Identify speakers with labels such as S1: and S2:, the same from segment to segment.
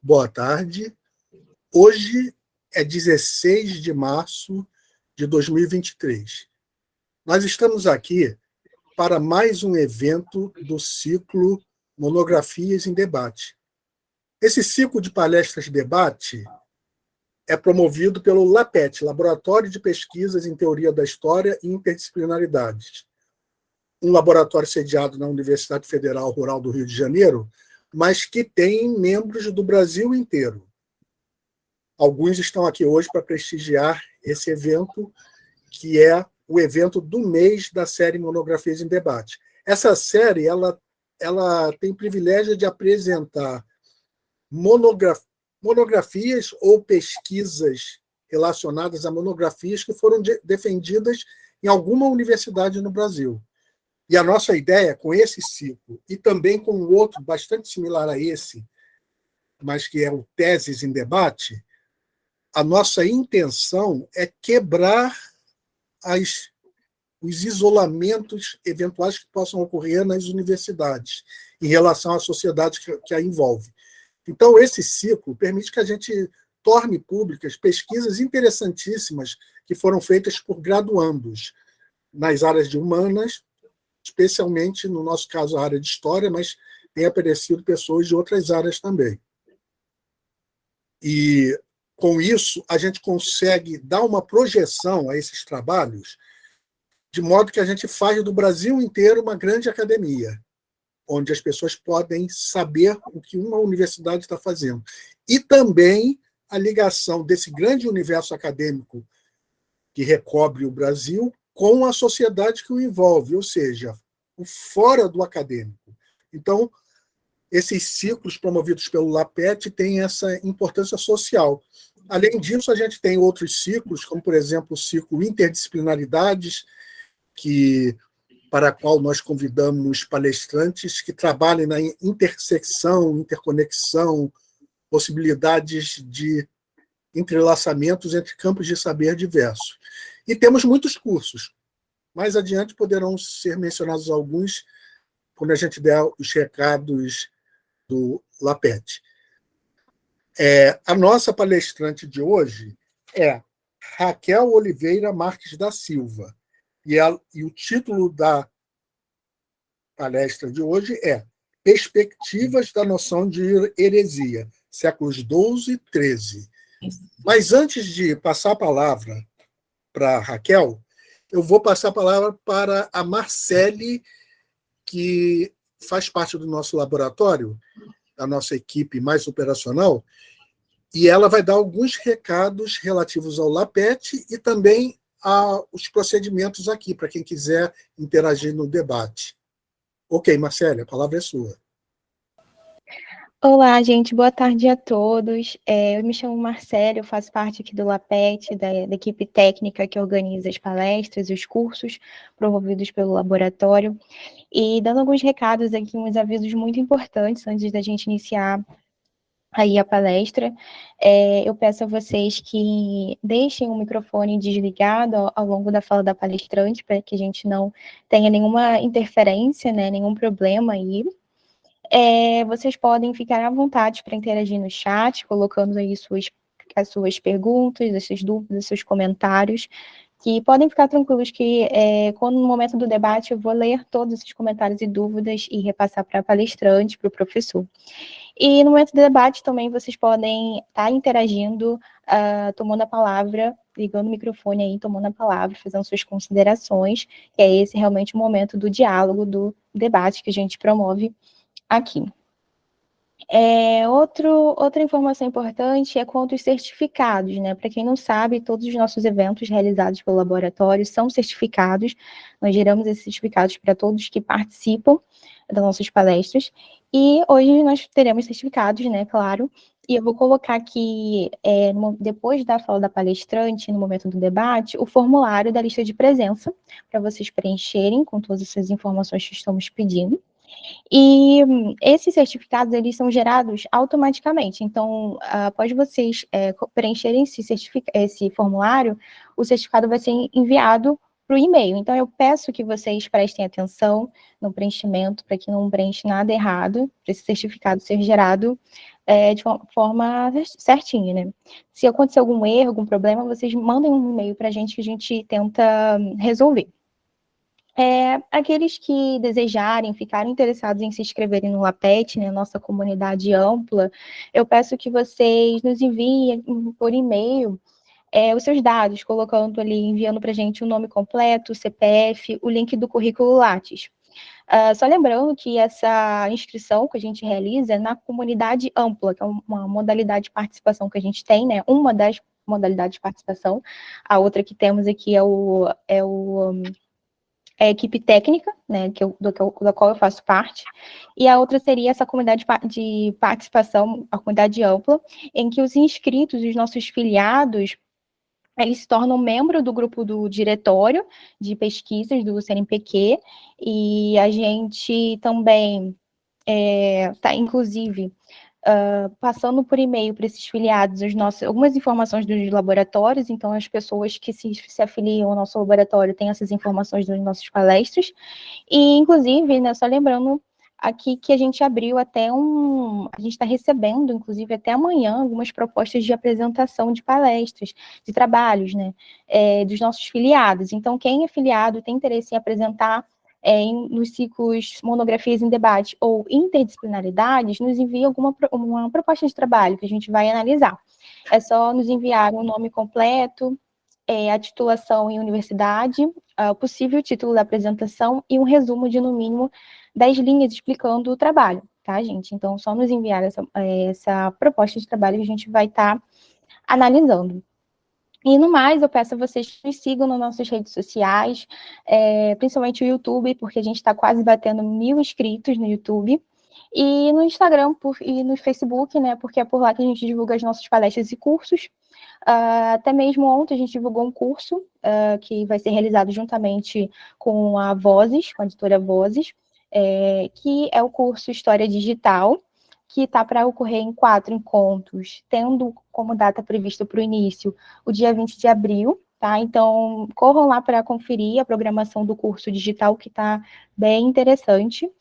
S1: Boa tarde. Hoje é 16 de março de 2023. Nós estamos aqui para mais um evento do ciclo Monografias em Debate. Esse ciclo de palestras de debate é promovido pelo LAPET, Laboratório de Pesquisas em Teoria da História e Interdisciplinaridades, um laboratório sediado na Universidade Federal Rural do Rio de Janeiro, mas que tem membros do Brasil inteiro. Alguns estão aqui hoje para prestigiar esse evento, que é o evento do mês da série Monografias em Debate. Essa série ela tem o privilégio de apresentar monografias ou pesquisas relacionadas a monografias que foram defendidas em alguma universidade no Brasil. E a nossa ideia com esse ciclo, e também com um outro bastante similar a esse, mas que é o Teses em Debate, a nossa intenção é quebrar os isolamentos eventuais que possam ocorrer nas universidades em relação à sociedade que a envolve. Então, esse ciclo permite que a gente torne públicas pesquisas interessantíssimas que foram feitas por graduandos nas áreas de humanas, especialmente, no nosso caso, a área de história, mas tem aparecido pessoas de outras áreas também. E, com isso, a gente consegue dar uma projeção a esses trabalhos, de modo que a gente faz do Brasil inteiro uma grande academia, onde as pessoas podem saber o que uma universidade está fazendo. E também a ligação desse grande universo acadêmico que recobre o Brasil com a sociedade que o envolve, ou seja, o fora do acadêmico. Então, esses ciclos promovidos pelo LAPET têm essa importância social. Além disso, a gente tem outros ciclos, como, por exemplo, o ciclo Interdisciplinaridades, para a qual nós convidamos palestrantes que trabalhem na intersecção, interconexão, possibilidades de entrelaçamentos entre campos de saber diversos. E temos muitos cursos. Mais adiante poderão ser mencionados alguns quando a gente der os recados do LAPET. A nossa palestrante de hoje é Raquel Oliveira Marques da Silva. E o título da palestra de hoje é Perspectivas da Noção de Heresia, séculos XII e XIII. Mas antes de passar a palavra para a Raquel, eu vou passar a palavra para a Marcele, que faz parte do nosso laboratório, da nossa equipe mais operacional, e ela vai dar alguns recados relativos ao LAPET e também aos procedimentos aqui, para quem quiser interagir no debate. Ok, Marcele, a palavra é sua.
S2: Olá, gente, boa tarde a todos. Eu me chamo Marcele, eu faço parte aqui do LAPET, da equipe técnica que organiza as palestras e os cursos promovidos pelo laboratório. E dando alguns recados aqui, uns avisos muito importantes antes da gente iniciar aí a palestra, eu peço a vocês que deixem o microfone desligado ao longo da fala da palestrante, para que a gente não tenha nenhuma interferência, né, nenhum problema aí. Vocês podem ficar à vontade para interagir no chat, colocando aí as suas perguntas, as suas dúvidas, os seus comentários, que podem ficar tranquilos que, quando no momento do debate, eu vou ler todos esses comentários e dúvidas e repassar para a palestrante, para o professor. E no momento do debate também vocês podem estar interagindo, tomando a palavra, ligando o microfone aí, tomando a palavra, fazendo suas considerações, que é esse realmente o momento do diálogo, do debate que a gente promove aqui. Outra informação importante é quanto aos certificados, né? Para quem não sabe, todos os nossos eventos realizados pelo laboratório são certificados. Nós geramos esses certificados para todos que participam das nossas palestras. E hoje nós teremos certificados, né? Claro. E eu vou colocar aqui, depois da fala da palestrante, no momento do debate, o formulário da lista de presença, para vocês preencherem com todas essas informações que estamos pedindo. E esses certificados, eles são gerados automaticamente. Então, após vocês preencherem esse formulário, o certificado vai ser enviado para o e-mail. Então, eu peço que vocês prestem atenção no preenchimento, para que não preencha nada errado, para esse certificado ser gerado de forma certinha, né? Se acontecer algum erro, algum problema, vocês mandem um e-mail para a gente que a gente tenta resolver. Aqueles que desejarem, ficarem interessados em se inscreverem no LAPET, né, nossa comunidade ampla, eu peço que vocês nos enviem por e-mail os seus dados, colocando ali, enviando para a gente o nome completo, o CPF, o link do currículo Lattes. Só lembrando que essa inscrição que a gente realiza é na comunidade ampla, que é uma modalidade de participação que a gente tem, né? Uma das modalidades de participação. A outra que temos aqui é a equipe técnica, né, da qual eu faço parte, e a outra seria essa comunidade de participação, a comunidade ampla, em que os inscritos, os nossos filiados, eles se tornam membro do grupo do diretório de pesquisas do CNPq, e a gente também está, inclusive, passando por e-mail para esses filiados algumas informações dos laboratórios, então as pessoas que se afiliam ao nosso laboratório têm essas informações das nossas palestras, e inclusive, né, só lembrando aqui que a gente abriu a gente está recebendo, inclusive até amanhã, algumas propostas de apresentação de palestras, de trabalhos, né, dos nossos filiados. Então, quem é filiado tem interesse em apresentar nos ciclos Monografias em Debate ou Interdisciplinaridades, nos envia uma proposta de trabalho que a gente vai analisar. É só nos enviar o nome completo, a titulação em universidade, o possível título da apresentação e um resumo de, no mínimo, 10 linhas explicando o trabalho, tá, gente? Então, só nos enviar essa proposta de trabalho que a gente vai estar analisando. E, no mais, eu peço a vocês que nos sigam nas nossas redes sociais, principalmente o YouTube, porque a gente está quase batendo 1.000 inscritos no YouTube, e no Instagram e no Facebook, né, porque é por lá que a gente divulga as nossas palestras e cursos. Até mesmo ontem a gente divulgou um curso que vai ser realizado juntamente com a Vozes, com a editora Vozes, que é o curso História Digital, que está para ocorrer em 4 encontros, tendo como data prevista para o início o dia 20 de abril, tá? Então, corram lá para conferir a programação do curso digital, que está bem interessante,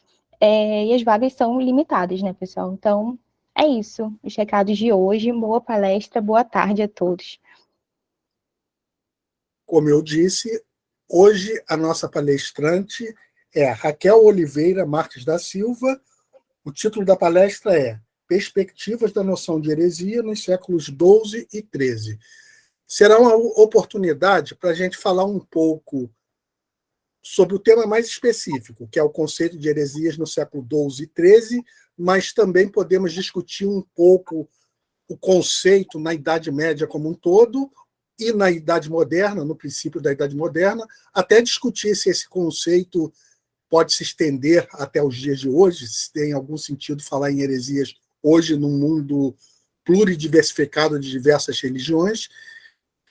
S2: e as vagas são limitadas, né, pessoal? Então, é isso, os recados de hoje. Boa palestra, boa tarde a todos.
S1: Como eu disse, hoje a nossa palestrante é a Raquel Oliveira Marques da Silva. O título da palestra é Perspectivas da Noção de Heresia nos séculos XII e XIII. Será uma oportunidade para a gente falar um pouco sobre o tema mais específico, que é o conceito de heresias no século XII e XIII, mas também podemos discutir um pouco o conceito na Idade Média como um todo e na Idade Moderna, no princípio da Idade Moderna, até discutir se esse conceito pode se estender até os dias de hoje, se tem algum sentido falar em heresias hoje num mundo pluridiversificado de diversas religiões,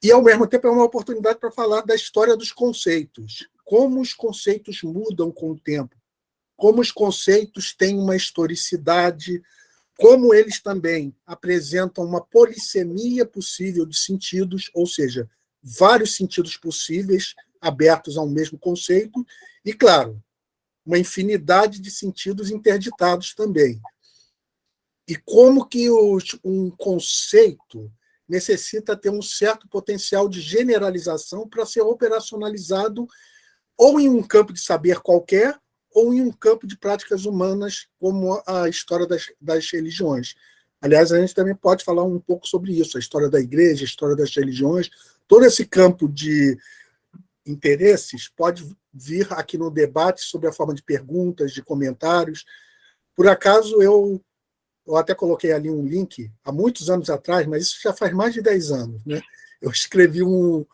S1: e, ao mesmo tempo, é uma oportunidade para falar da história dos conceitos, como os conceitos mudam com o tempo, como os conceitos têm uma historicidade, como eles também apresentam uma polissemia possível de sentidos, ou seja, vários sentidos possíveis abertos a um mesmo conceito, e, claro, uma infinidade de sentidos interditados também. E como que um conceito necessita ter um certo potencial de generalização para ser operacionalizado ou em um campo de saber qualquer, ou em um campo de práticas humanas, como a história das religiões. Aliás, a gente também pode falar um pouco sobre isso, a história da igreja, a história das religiões, todo esse campo de interesses pode vir aqui no debate sobre a forma de perguntas, de comentários. Por acaso, eu até coloquei ali um link, há muitos anos atrás, mas isso já faz mais de 10 anos, né? Eu escrevi um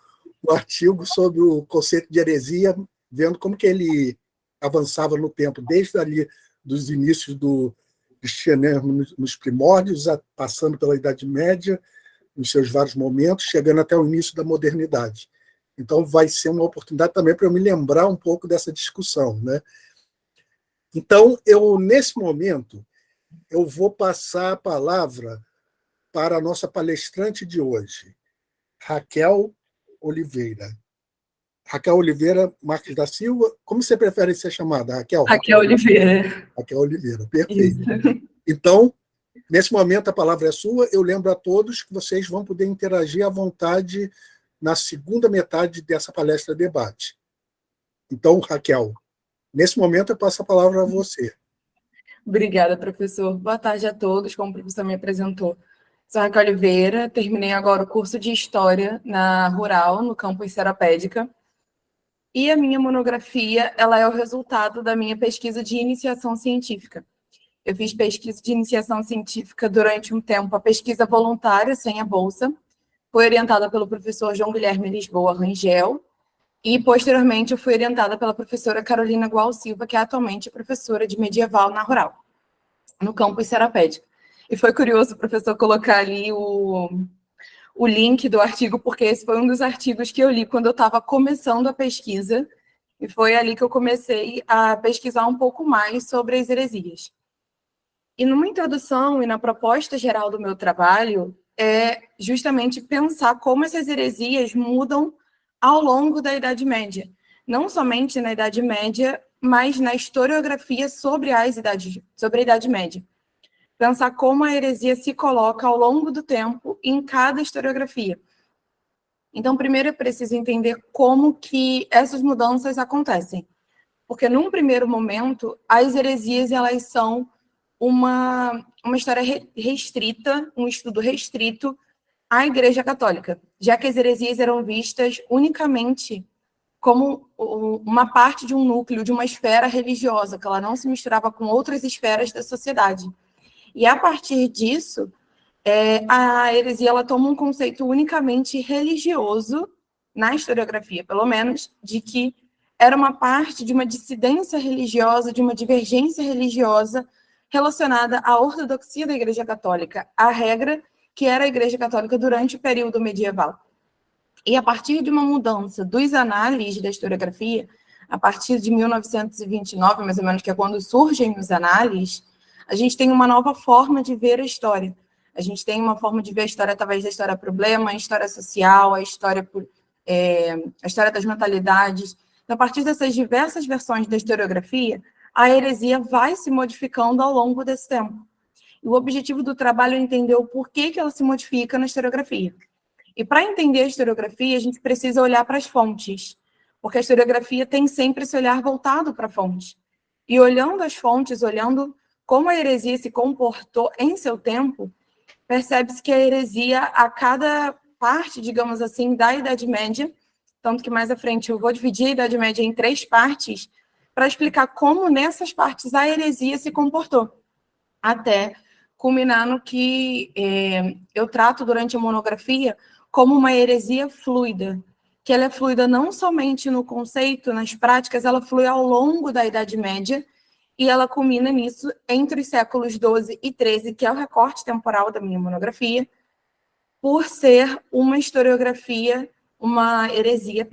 S1: artigo sobre o conceito de heresia, vendo como que ele avançava no tempo, desde ali dos inícios do cristianismo nos primórdios, passando pela Idade Média, nos seus vários momentos, chegando até o início da modernidade. Então, vai ser uma oportunidade também para eu me lembrar um pouco dessa discussão, né? Então, nesse momento, eu vou passar a palavra para a nossa palestrante de hoje, Raquel Oliveira. Raquel Oliveira Marques da Silva. Como você prefere ser chamada, Raquel?
S3: Raquel Oliveira.
S1: Raquel Oliveira, perfeito.
S3: Isso.
S1: Então, Nesse momento, a palavra é sua. Eu lembro a todos que vocês vão poder interagir à vontade na segunda metade dessa palestra-debate. Então, Raquel, nesse momento eu passo a palavra a você.
S3: Obrigada, professor. Boa tarde a todos, como o professor me apresentou. Sou Raquel Oliveira, terminei agora o curso de História na Rural, no campus Seropédica. E a minha monografia, ela é o resultado da minha pesquisa de iniciação científica. Eu fiz pesquisa de iniciação científica durante um tempo, a pesquisa voluntária, sem a bolsa. Foi orientada pelo professor João Guilherme Lisboa Rangel. E, posteriormente, eu fui orientada pela professora Carolina Gual Silva, que é atualmente professora de medieval na Rural, no campus Seropédica. E foi curioso o professor colocar ali o link do artigo, porque esse foi um dos artigos que eu li quando eu estava começando a pesquisa, e foi ali que eu comecei a pesquisar um pouco mais sobre as heresias. E numa introdução e na proposta geral do meu trabalho, é justamente pensar como essas heresias mudam ao longo da Idade Média. Não somente na Idade Média, mas na historiografia sobre a Idade Média. Pensar como a heresia se coloca ao longo do tempo em cada historiografia. Então, primeiro é preciso entender como que essas mudanças acontecem. Porque, num primeiro momento, as heresias elas são uma história restrita, um estudo restrito à Igreja Católica, já que as heresias eram vistas unicamente como uma parte de um núcleo, de uma esfera religiosa, que ela não se misturava com outras esferas da sociedade. E, a partir disso, a heresia ela toma um conceito unicamente religioso, na historiografia, pelo menos, de que era uma parte de uma dissidência religiosa, de uma divergência religiosa relacionada à ortodoxia da Igreja Católica, a regra que era a Igreja Católica durante o período medieval. E a partir de uma mudança dos análises da historiografia, a partir de 1929, mais ou menos, que é quando surgem os análises, a gente tem uma nova forma de ver a história. A gente tem uma forma de ver a história através da história-problema, a história social, a história das mentalidades. Então, a partir dessas diversas versões da historiografia, a heresia vai se modificando ao longo desse tempo. E o objetivo do trabalho é entender o porquê que ela se modifica na historiografia. E para entender a historiografia, a gente precisa olhar para as fontes, porque a historiografia tem sempre esse olhar voltado para a fonte. E olhando as fontes, olhando como a heresia se comportou em seu tempo, percebe-se que a heresia, a cada parte, digamos assim, da Idade Média, tanto que mais à frente eu vou dividir a Idade Média em 3 partes, para explicar como nessas partes a heresia se comportou, até culminar no que eu trato durante a monografia como uma heresia fluida, que ela é fluida não somente no conceito, nas práticas, ela flui ao longo da Idade Média, e ela culmina nisso entre os séculos XII e XIII, que é o recorte temporal da minha monografia, por ser uma heresia,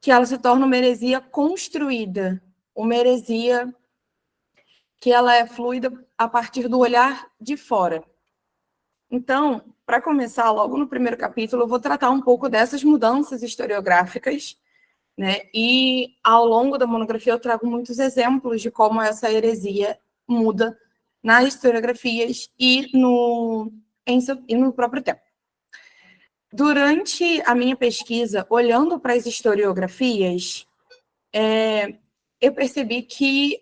S3: que ela se torna uma heresia construída, uma heresia que ela é fluida a partir do olhar de fora. Então, para começar, logo no primeiro capítulo, eu vou tratar um pouco dessas mudanças historiográficas, né? E ao longo da monografia eu trago muitos exemplos de como essa heresia muda nas historiografias e no próprio tempo. Durante a minha pesquisa, olhando para as historiografias, eu percebi que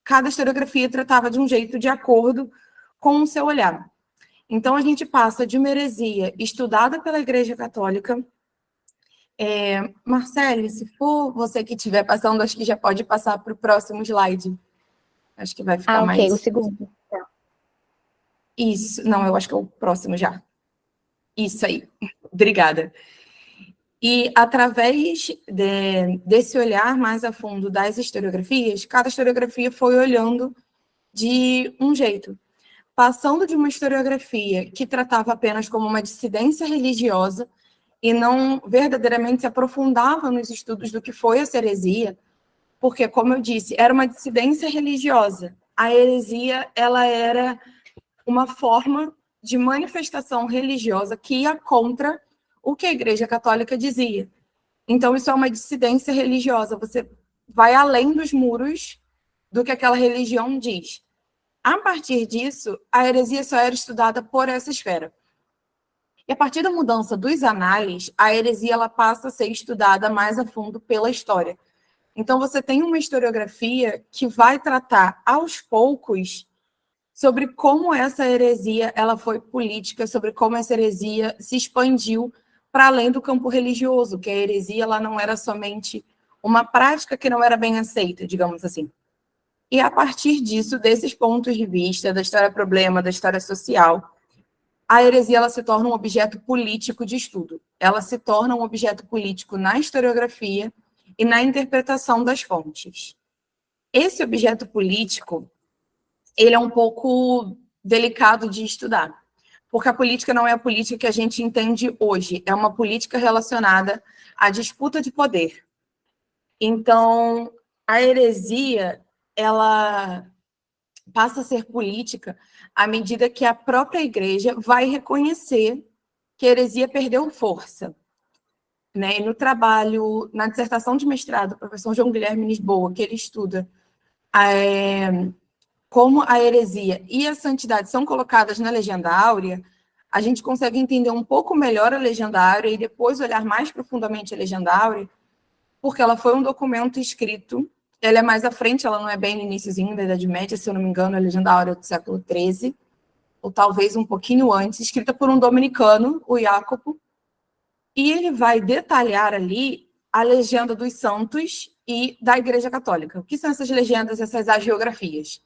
S3: cada historiografia tratava de um jeito de acordo com o seu olhar. Então, a gente passa de uma heresia estudada pela Igreja Católica. Marcele, se for você que estiver passando, acho que já pode passar para o próximo slide. Acho que vai ficar mais...
S2: ok, o segundo. Tá.
S3: Isso, não, eu acho que é o próximo já. Isso aí, obrigada. E através desse olhar mais a fundo das historiografias, cada historiografia foi olhando de um jeito. Passando de uma historiografia que tratava apenas como uma dissidência religiosa e não verdadeiramente se aprofundava nos estudos do que foi essa heresia, porque, como eu disse, era uma dissidência religiosa. A heresia, ela era uma forma de manifestação religiosa que ia contra o que a Igreja Católica dizia. Então, isso é uma dissidência religiosa. Você vai além dos muros do que aquela religião diz. A partir disso, a heresia só era estudada por essa esfera. E a partir da mudança dos análises, a heresia ela passa a ser estudada mais a fundo pela história. Então, você tem uma historiografia que vai tratar, aos poucos, sobre como essa heresia ela foi política, sobre como essa heresia se expandiu para além do campo religioso, que a heresia ela não era somente uma prática que não era bem aceita, digamos assim. E a partir disso, desses pontos de vista, da história-problema, da história social, a heresia ela se torna um objeto político de estudo. Ela se torna um objeto político na historiografia e na interpretação das fontes. Esse objeto político, ele é um pouco delicado de estudar, porque a política não é a política que a gente entende hoje, é uma política relacionada à disputa de poder. Então, a heresia, ela passa a ser política à medida que a própria igreja vai reconhecer que a heresia perdeu força. Né? E no trabalho, na dissertação de mestrado, o professor João Guilherme Lisboa, que ele estuda como a heresia e a santidade são colocadas na Legenda Áurea, a gente consegue entender um pouco melhor a Legenda Áurea e depois olhar mais profundamente a Legenda Áurea, porque ela foi um documento escrito, ela é mais à frente, ela não é bem no iniciozinho da Idade Média, se eu não me engano, a Legenda Áurea é do século XIII, ou talvez um pouquinho antes, escrita por um dominicano, o Jacopo, e ele vai detalhar ali a legenda dos santos e da Igreja Católica. O que são essas legendas, essas agiografias?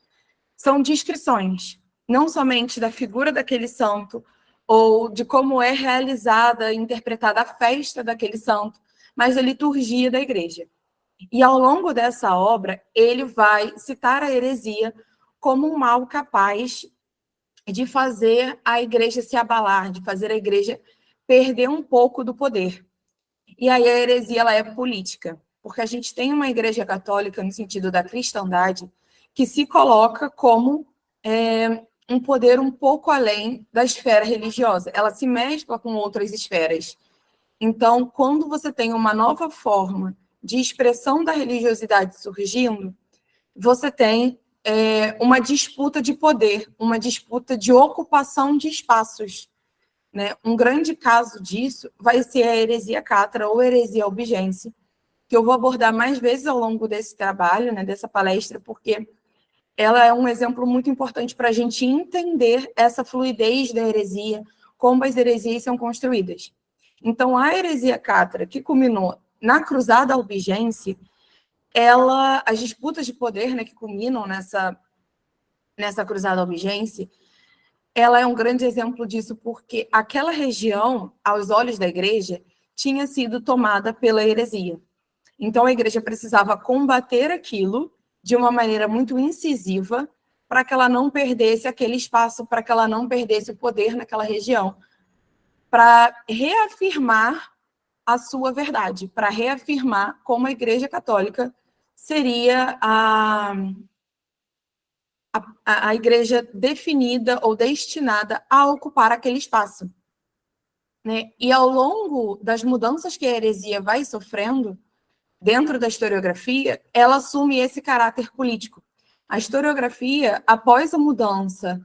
S3: São descrições, não somente da figura daquele santo, ou de como é realizada, interpretada a festa daquele santo, mas da liturgia da igreja. E ao longo dessa obra, ele vai citar a heresia como um mal capaz de fazer a igreja se abalar, de fazer a igreja perder um pouco do poder. E aí a heresia ela é política, porque a gente tem uma igreja católica, no sentido da cristandade, que se coloca como um poder um pouco além da esfera religiosa. Ela se mescla com outras esferas. Então, quando você tem uma nova forma de expressão da religiosidade surgindo, você tem uma disputa de poder, uma disputa de ocupação de espaços. Né? Um grande caso disso vai ser a heresia catra ou heresia albigense, que eu vou abordar mais vezes ao longo desse trabalho, né, dessa palestra, porque ela é um exemplo muito importante para a gente entender essa fluidez da heresia, como as heresias são construídas. Então, a heresia catra, que culminou na Cruzada Albigense, as disputas de poder, né, que culminam nessa Cruzada Albigense, ela é um grande exemplo disso, porque aquela região, aos olhos da igreja, tinha sido tomada pela heresia. Então, a igreja precisava combater aquilo de uma maneira muito incisiva para que ela não perdesse aquele espaço, para que ela não perdesse o poder naquela região, para reafirmar a sua verdade, para reafirmar como a Igreja Católica seria a igreja definida ou destinada a ocupar aquele espaço. Né? E ao longo das mudanças que a heresia vai sofrendo, dentro da historiografia, ela assume esse caráter político. A historiografia, após a mudança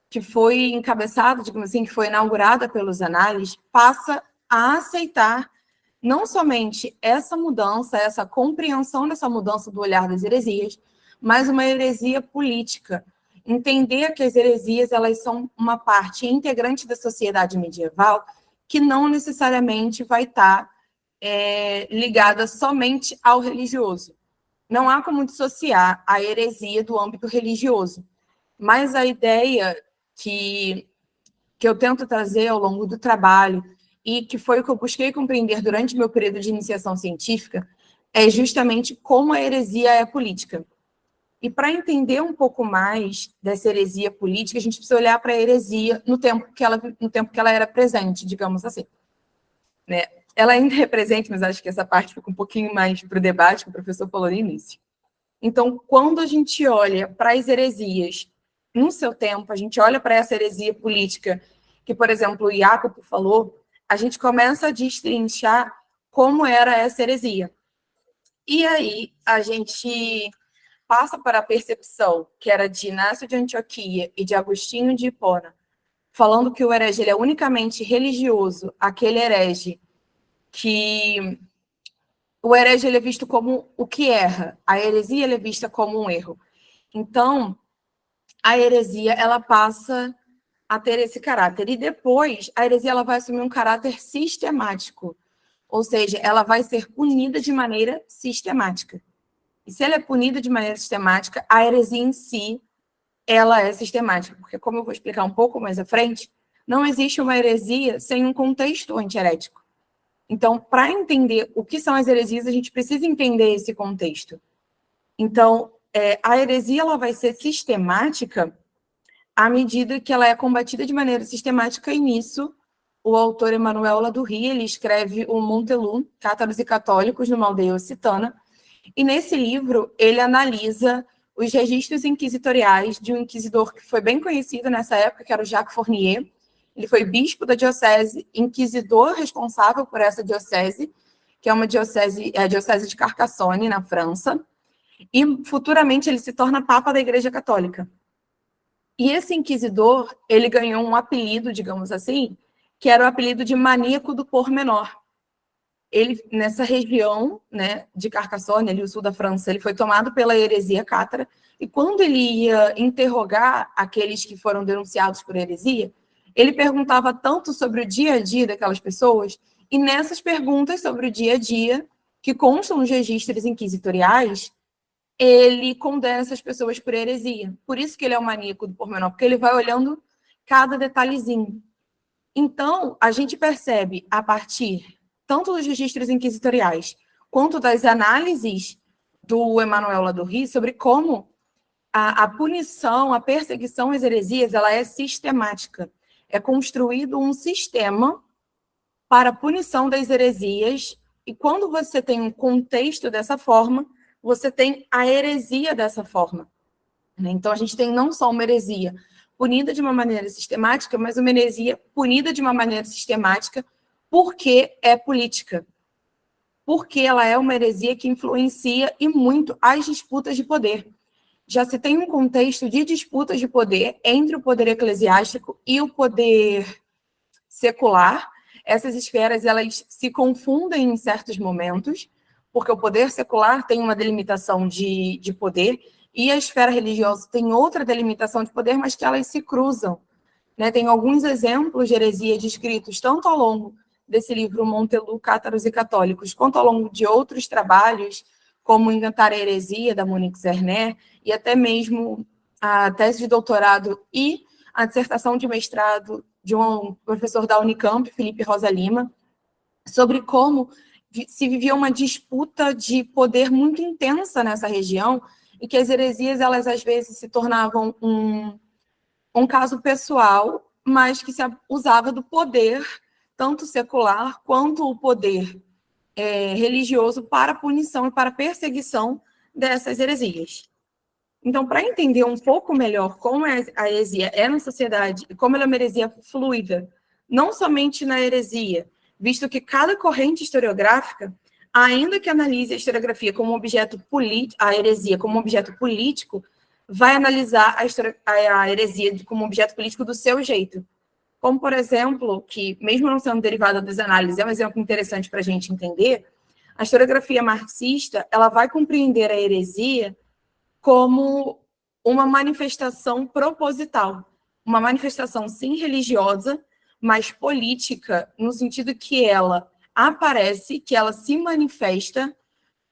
S3: que foi encabeçada, digamos assim, que foi inaugurada pelos análises, passa a aceitar não somente essa mudança, essa compreensão dessa mudança do olhar das heresias, mas uma heresia política. Entender que as heresias elas são uma parte integrante da sociedade medieval que não necessariamente vai estar ligada somente ao religioso. Não há como dissociar a heresia do âmbito religioso, mas a ideia que eu tento trazer ao longo do trabalho e que foi o que eu busquei compreender durante meu período de iniciação científica é justamente como a heresia é política. E para entender um pouco mais dessa heresia política, a gente precisa olhar para a heresia no tempo que ela era presente, digamos assim. Né? Ela ainda é presente, mas acho que essa parte fica um pouquinho mais para o debate que o professor falou no início. Então, quando a gente olha para as heresias no seu tempo, a gente olha para essa heresia política que, por exemplo, o Jacopo falou, a gente começa a destrinchar como era essa heresia. E aí, a gente passa para a percepção, que era de Inácio de Antioquia e de Agostinho de Hipona, falando que o herege ele é unicamente religioso, aquele herege que... O herege ele é visto como o que erra, a heresia ele é vista como um erro. Então, a heresia ela passa a ter esse caráter. E depois, a heresia ela vai assumir um caráter sistemático. Ou seja, ela vai ser punida de maneira sistemática. E se ela é punida de maneira sistemática, a heresia em si, ela é sistemática. Porque, como eu vou explicar um pouco mais à frente, não existe uma heresia sem um contexto antiherético. Então, para entender o que são as heresias, a gente precisa entender esse contexto. Então, a heresia ela vai ser sistemática à medida que ela é combatida de maneira sistemática, e nisso o autor Emmanuel Ladurri, ele escreve o Montelú, Cátaros e Católicos, numa aldeia occitana, e nesse livro ele analisa os registros inquisitoriais de um inquisidor que foi bem conhecido nessa época, que era o Jacques Fournier. Ele foi bispo da diocese, inquisidor responsável por essa diocese, que é uma diocese, a diocese de Carcassonne, na França, e futuramente ele se torna papa da Igreja Católica. E esse inquisidor, ele ganhou um apelido, digamos assim, que era o apelido de maníaco do pormenor. Ele, nessa região, né, de Carcassonne, ali o sul da França, ele foi tomado pela heresia cátara, e quando ele ia interrogar aqueles que foram denunciados por heresia, ele perguntava tanto sobre o dia a dia daquelas pessoas, e nessas perguntas sobre o dia a dia, que constam nos registros inquisitoriais, ele condena essas pessoas por heresia. Por isso que ele é o maníaco do pormenor, porque ele vai olhando cada detalhezinho. Então, a gente percebe, a partir tanto dos registros inquisitoriais, quanto das análises do Emmanuel Ladurri, sobre como a punição, a perseguição às heresias, ela é sistemática. É construído um sistema para a punição das heresias, e quando você tem um contexto dessa forma, você tem a heresia dessa forma. Então, a gente tem não só uma heresia punida de uma maneira sistemática, mas uma heresia punida de uma maneira sistemática porque é política. Porque ela é uma heresia que influencia e muito as disputas de poder. Já se tem um contexto de disputas de poder entre o poder eclesiástico e o poder secular. Essas esferas elas se confundem em certos momentos, porque o poder secular tem uma delimitação de poder e a esfera religiosa tem outra delimitação de poder, mas que elas se cruzam. Né? Tem alguns exemplos de heresia descritos tanto ao longo desse livro Montelú, Cátaros e Católicos, quanto ao longo de outros trabalhos, como Inventar a Heresia, da Monique Zerner, e até mesmo a tese de doutorado e a dissertação de mestrado de um professor da Unicamp, Felipe Rosa Lima, sobre como se vivia uma disputa de poder muito intensa nessa região e que as heresias, elas às vezes se tornavam um caso pessoal, mas que se usava do poder, tanto secular quanto o poder religioso, para a punição e para a perseguição dessas heresias. Então, para entender um pouco melhor como a heresia é na sociedade e como ela é uma heresia fluida, não somente na heresia, visto que cada corrente historiográfica, ainda que analise a historiografia como objeto político, a heresia como objeto político, vai analisar a heresia como objeto político do seu jeito. Como, por exemplo, que, mesmo não sendo derivada das análises, é um exemplo interessante para a gente entender, a historiografia marxista ela vai compreender a heresia como uma manifestação proposital, uma manifestação, sim, religiosa, mas política, no sentido que ela aparece, que ela se manifesta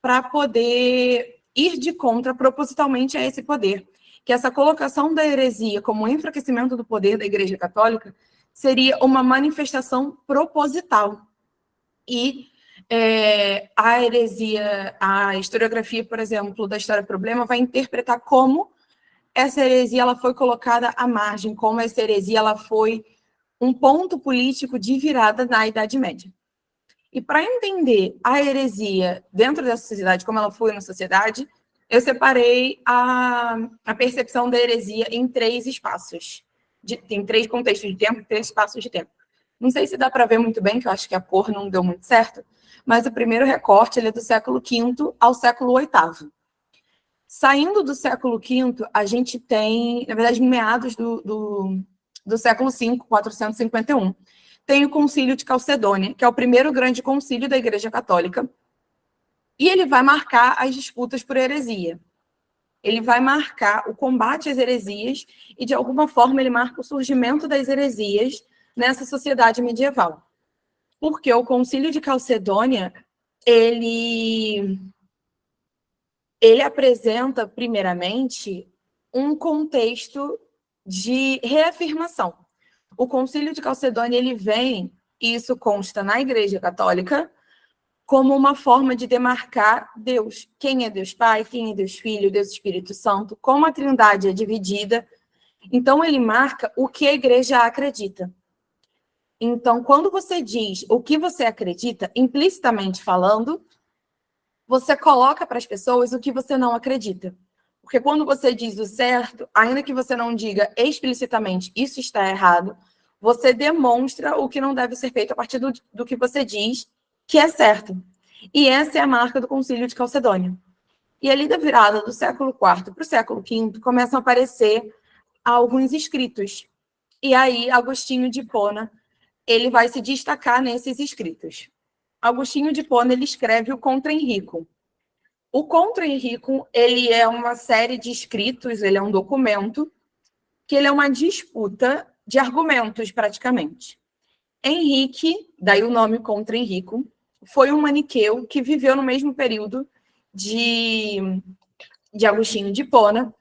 S3: para poder ir de contra propositalmente a esse poder. Que essa colocação da heresia como um enfraquecimento do poder da Igreja Católica seria uma manifestação proposital. E a heresia, a historiografia, por exemplo, da História Problema, vai interpretar como essa heresia ela foi colocada à margem, como essa heresia ela foi um ponto político de virada na Idade Média. E para entender a heresia dentro dessa sociedade, como ela foi na sociedade, eu separei a percepção da heresia em 3 espaços. Tem 3 contextos de tempo, 3 espaços de tempo. Não sei se dá para ver muito bem, que eu acho que a cor não deu muito certo, mas o primeiro recorte ele é do século V ao século VIII. Saindo do século V, a gente tem, na verdade, em meados do século V, 451, tem o Concílio de Calcedônia, que é o primeiro grande concílio da Igreja Católica, e ele vai marcar as disputas por heresia. Ele vai marcar o combate às heresias e, de alguma forma, ele marca o surgimento das heresias nessa sociedade medieval. Porque o Concílio de Calcedônia, ele apresenta, primeiramente, um contexto de reafirmação. O Concílio de Calcedônia, ele vem, e isso consta na Igreja Católica, como uma forma de demarcar Deus. Quem é Deus Pai, quem é Deus Filho, Deus Espírito Santo, como a Trindade é dividida. Então, ele marca o que a Igreja acredita. Então, quando você diz o que você acredita, implicitamente falando, você coloca para as pessoas o que você não acredita. Porque quando você diz o certo, ainda que você não diga explicitamente isso está errado, você demonstra o que não deve ser feito a partir do que você diz que é certo. E essa é a marca do Concílio de Calcedônia. E ali da virada do século IV para o século V, começam a aparecer alguns escritos. E aí, Agostinho de Hipona, ele vai se destacar nesses escritos. Agostinho de Hipona, ele escreve o Contra Henrico. O Contra Henrico, ele é uma série de escritos, ele é um documento, que ele é uma disputa de argumentos, praticamente. Henrique, daí o nome Contra Henrico, foi um maniqueu que viveu no mesmo período de Agostinho de Hipona,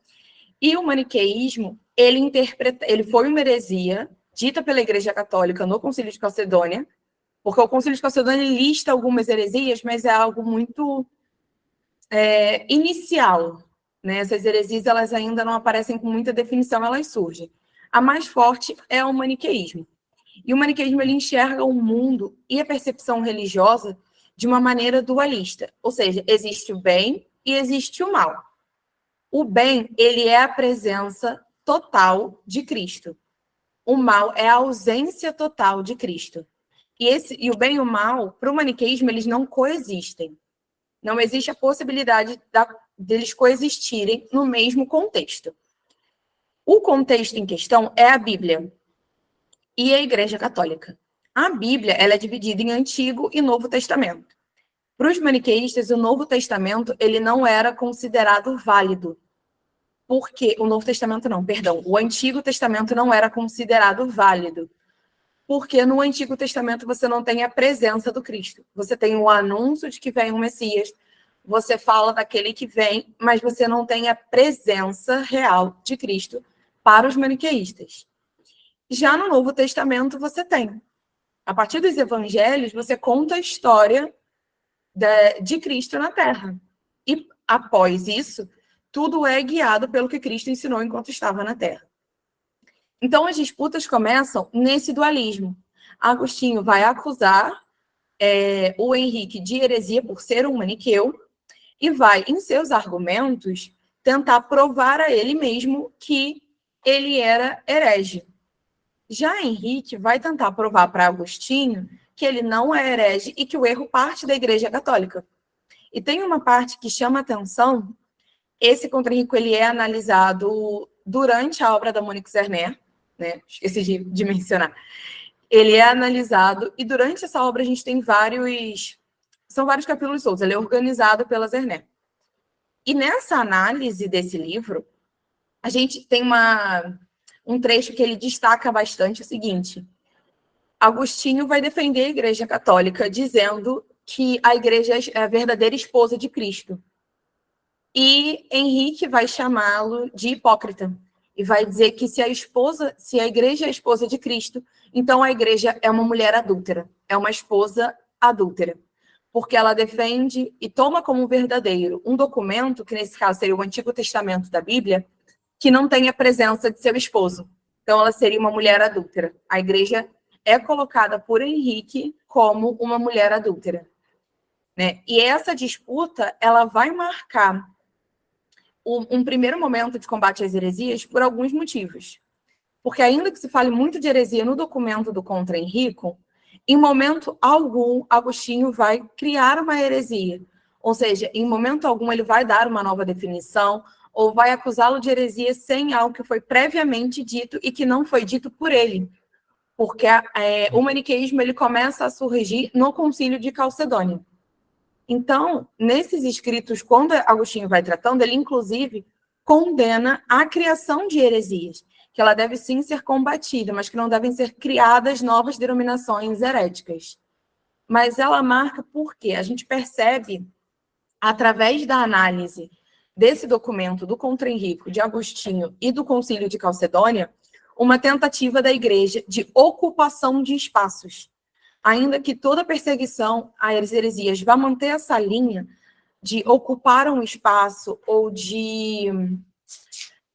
S3: e o maniqueísmo, ele foi uma heresia dita pela Igreja Católica no Concílio de Calcedônia, porque o Concílio de Calcedônia lista algumas heresias, mas é algo muito inicial, né? Essas heresias, elas ainda não aparecem com muita definição, elas surgem. A mais forte é o maniqueísmo. E o maniqueísmo, ele enxerga o mundo e a percepção religiosa de uma maneira dualista. Ou seja, existe o bem e existe o mal. O bem, ele é a presença total de Cristo. O mal é a ausência total de Cristo. E o bem e o mal, para o maniqueísmo, eles não coexistem. Não existe a possibilidade deles coexistirem no mesmo contexto. O contexto em questão é a Bíblia e a Igreja Católica. A Bíblia, ela é dividida em Antigo e Novo Testamento. Para os maniqueístas, o Novo Testamento, ele não era considerado válido. Porque o Novo Testamento não, perdão, o Antigo Testamento não era considerado válido. Porque no Antigo Testamento você não tem a presença do Cristo. Você tem o anúncio de que vem um Messias, você fala daquele que vem, mas você não tem a presença real de Cristo para os maniqueístas. Já no Novo Testamento você tem. A partir dos evangelhos, você conta a história de Cristo na Terra. E após isso, tudo é guiado pelo que Cristo ensinou enquanto estava na Terra. Então, as disputas começam nesse dualismo. Agostinho vai acusar o Henrique de heresia por ser um maniqueu e vai, em seus argumentos, tentar provar a ele mesmo que ele era herege. Já Henrique vai tentar provar para Agostinho que ele não é herege e que o erro parte da Igreja Católica. E tem uma parte que chama atenção. Esse Contra Henrico, ele é analisado durante a obra da Monique Zerner, né? Esqueci de mencionar. Ele é analisado, e durante essa obra a gente tem são vários capítulos soltos, ele é organizado pela Zerner. E nessa análise desse livro, a gente tem um trecho que ele destaca bastante o seguinte: Agostinho vai defender a Igreja Católica, dizendo que a Igreja é a verdadeira esposa de Cristo. E Henrique vai chamá-lo de hipócrita e vai dizer que se a Igreja é a esposa de Cristo, então a Igreja é uma mulher adúltera, é uma esposa adúltera, porque ela defende e toma como verdadeiro um documento, que nesse caso seria o Antigo Testamento da Bíblia, que não tem a presença de seu esposo. Então ela seria uma mulher adúltera. A Igreja é colocada por Henrique como uma mulher adúltera, né? E essa disputa, ela vai marcar um primeiro momento de combate às heresias por alguns motivos. Porque ainda que se fale muito de heresia no documento do Contra Henrico, em momento algum, Agostinho vai criar uma heresia, Ou seja, em momento algum ele vai dar uma nova definição ou vai acusá-lo de heresia sem algo que foi previamente dito e que não foi dito por ele. Porque o maniqueísmo ele começa a surgir no Concílio de Calcedônia. Então, nesses escritos, quando Agostinho vai tratando, ele inclusive condena a criação de heresias, que ela deve sim ser combatida, mas que não devem ser criadas novas denominações heréticas. Mas ela marca porque a gente percebe, através da análise desse documento do Contra Henrico, de Agostinho e do Concílio de Calcedônia, uma tentativa da igreja de ocupação de espaços. Ainda que toda perseguição às heresias vá manter essa linha de ocupar um espaço ou de